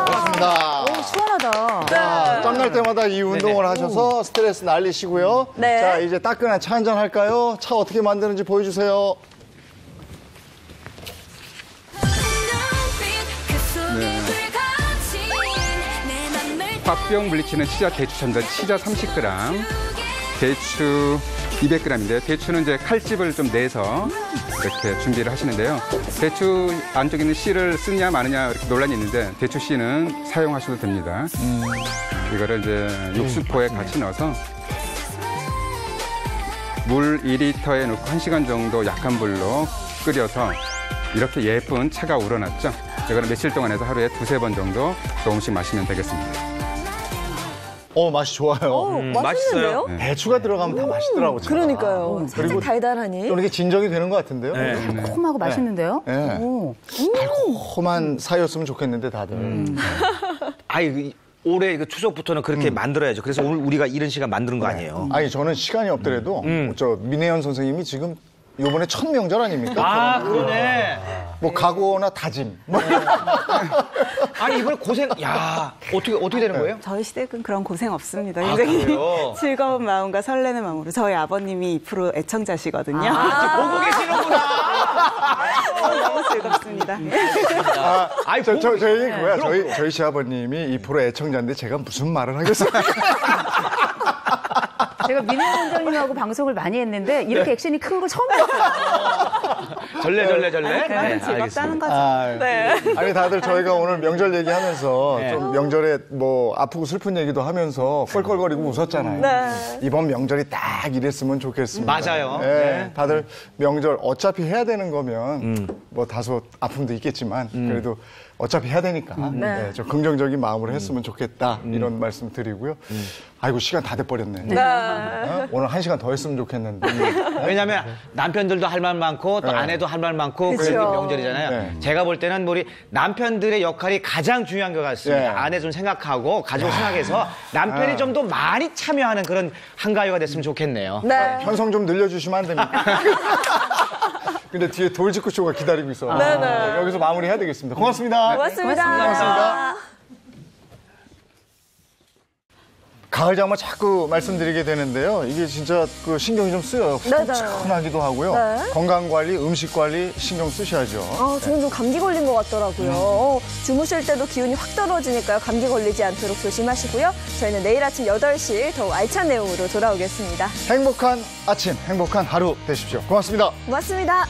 고맙습니다. 시원하다. 자, 짬날 때마다 이 운동을 하셔서 스트레스 날리시고요. 네. 자, 이제 따끈한 차 한잔 할까요? 차 어떻게 만드는지 보여주세요. 화병 물리치는 치자 대추 첨단 치자 30g, 대추 200g인데요. 대추는 이제 칼집을 좀 내서 이렇게 준비를 하시는데요. 대추 안쪽에 있는 씨를 쓰냐 마느냐 이렇게 논란이 있는데 대추 씨는 사용하셔도 됩니다. 이거를 이제 육수포에 같이 넣어서 물 2리터에 넣고 1시간 정도 약한 불로 끓여서 이렇게 예쁜 차가 우러났죠. 이거는 며칠 동안 해서 하루에 2-3번 정도 조금씩 마시면 되겠습니다. 맛이 좋아요. 맛있는데요? 네. 배추가 들어가면 다 맛있더라고요. 그러니까요. 살짝 달달하니. 좀 이렇게 진정이 되는 것 같은데요. 달콤하고 맛있는데요? 네. 달콤한 사이였으면 좋겠는데 다들. 아이 올해 추석부터는 그렇게 만들어야죠. 그래서 오늘 우리가 이런 시간 만드는 거 아니에요. 아니 저는 시간이 없더라도 저 민혜연 선생님이 지금 요번에 첫 명절 아닙니까? 그러네. 뭐 각오나 다짐. 아니 이번에 고생. 야 어떻게 되는 거예요? 저희 시댁은 그런 고생 없습니다. 굉장히 즐거운 마음과 설레는 마음으로 저희 아버님이 2% 애청자시거든요. 보고 계시는구나. 너무 즐겁습니다. 저 얘기 그거야. 저희 시아버님이 2% 애청자인데 제가 무슨 말을 하겠어요? 제가 민혜 원장님하고 방송을 많이 했는데 이렇게 액션이 큰 걸 처음 봤어요. 절레. 그만큼 즐겁다는 거죠. 아니 다들 저희가 오늘 명절 얘기하면서 좀 명절에 뭐 아프고 슬픈 얘기도 하면서 껄껄거리고 웃었잖아요. 네. 이번 명절이 딱 이랬으면 좋겠습니다. 맞아요. 네. 다들 명절 어차피 해야 되는 거면 뭐 다소 아픔도 있겠지만 그래도 어차피 해야 되니까 좀 긍정적인 마음으로 했으면 좋겠다 이런 말씀 드리고요. 아이고 시간 다 돼버렸네. 오늘 1시간 더 했으면 좋겠는데. 왜냐하면 남편들도 할 말 많고 또 아내도 할 말 많고 그게 명절이잖아요. 제가 볼 때는 우리 남편들의 역할이 가장 중요한 것 같습니다. 아내 좀 생각하고 가족 생각해서 남편이 좀 더 많이 참여하는 그런 한가위가 됐으면 좋겠네요. 편성 좀 늘려주시면 안 됩니까? 근데 뒤에 돌직구 쇼가 기다리고 있어. 여기서 마무리해야 되겠습니다. 고맙습니다. 고맙습니다. 가을 장마 자꾸 말씀드리게 되는데요. 이게 진짜 그 신경이 좀 쓰여요. 푸근하기도 하고요. 건강 관리, 음식 관리 신경 쓰셔야죠. 저는 좀 감기 걸린 것 같더라고요. 주무실 때도 기운이 확 떨어지니까요. 감기 걸리지 않도록 조심하시고요. 저희는 내일 아침 8시 더욱 알찬 내용으로 돌아오겠습니다. 행복한 아침, 행복한 하루 되십시오. 고맙습니다. 고맙습니다.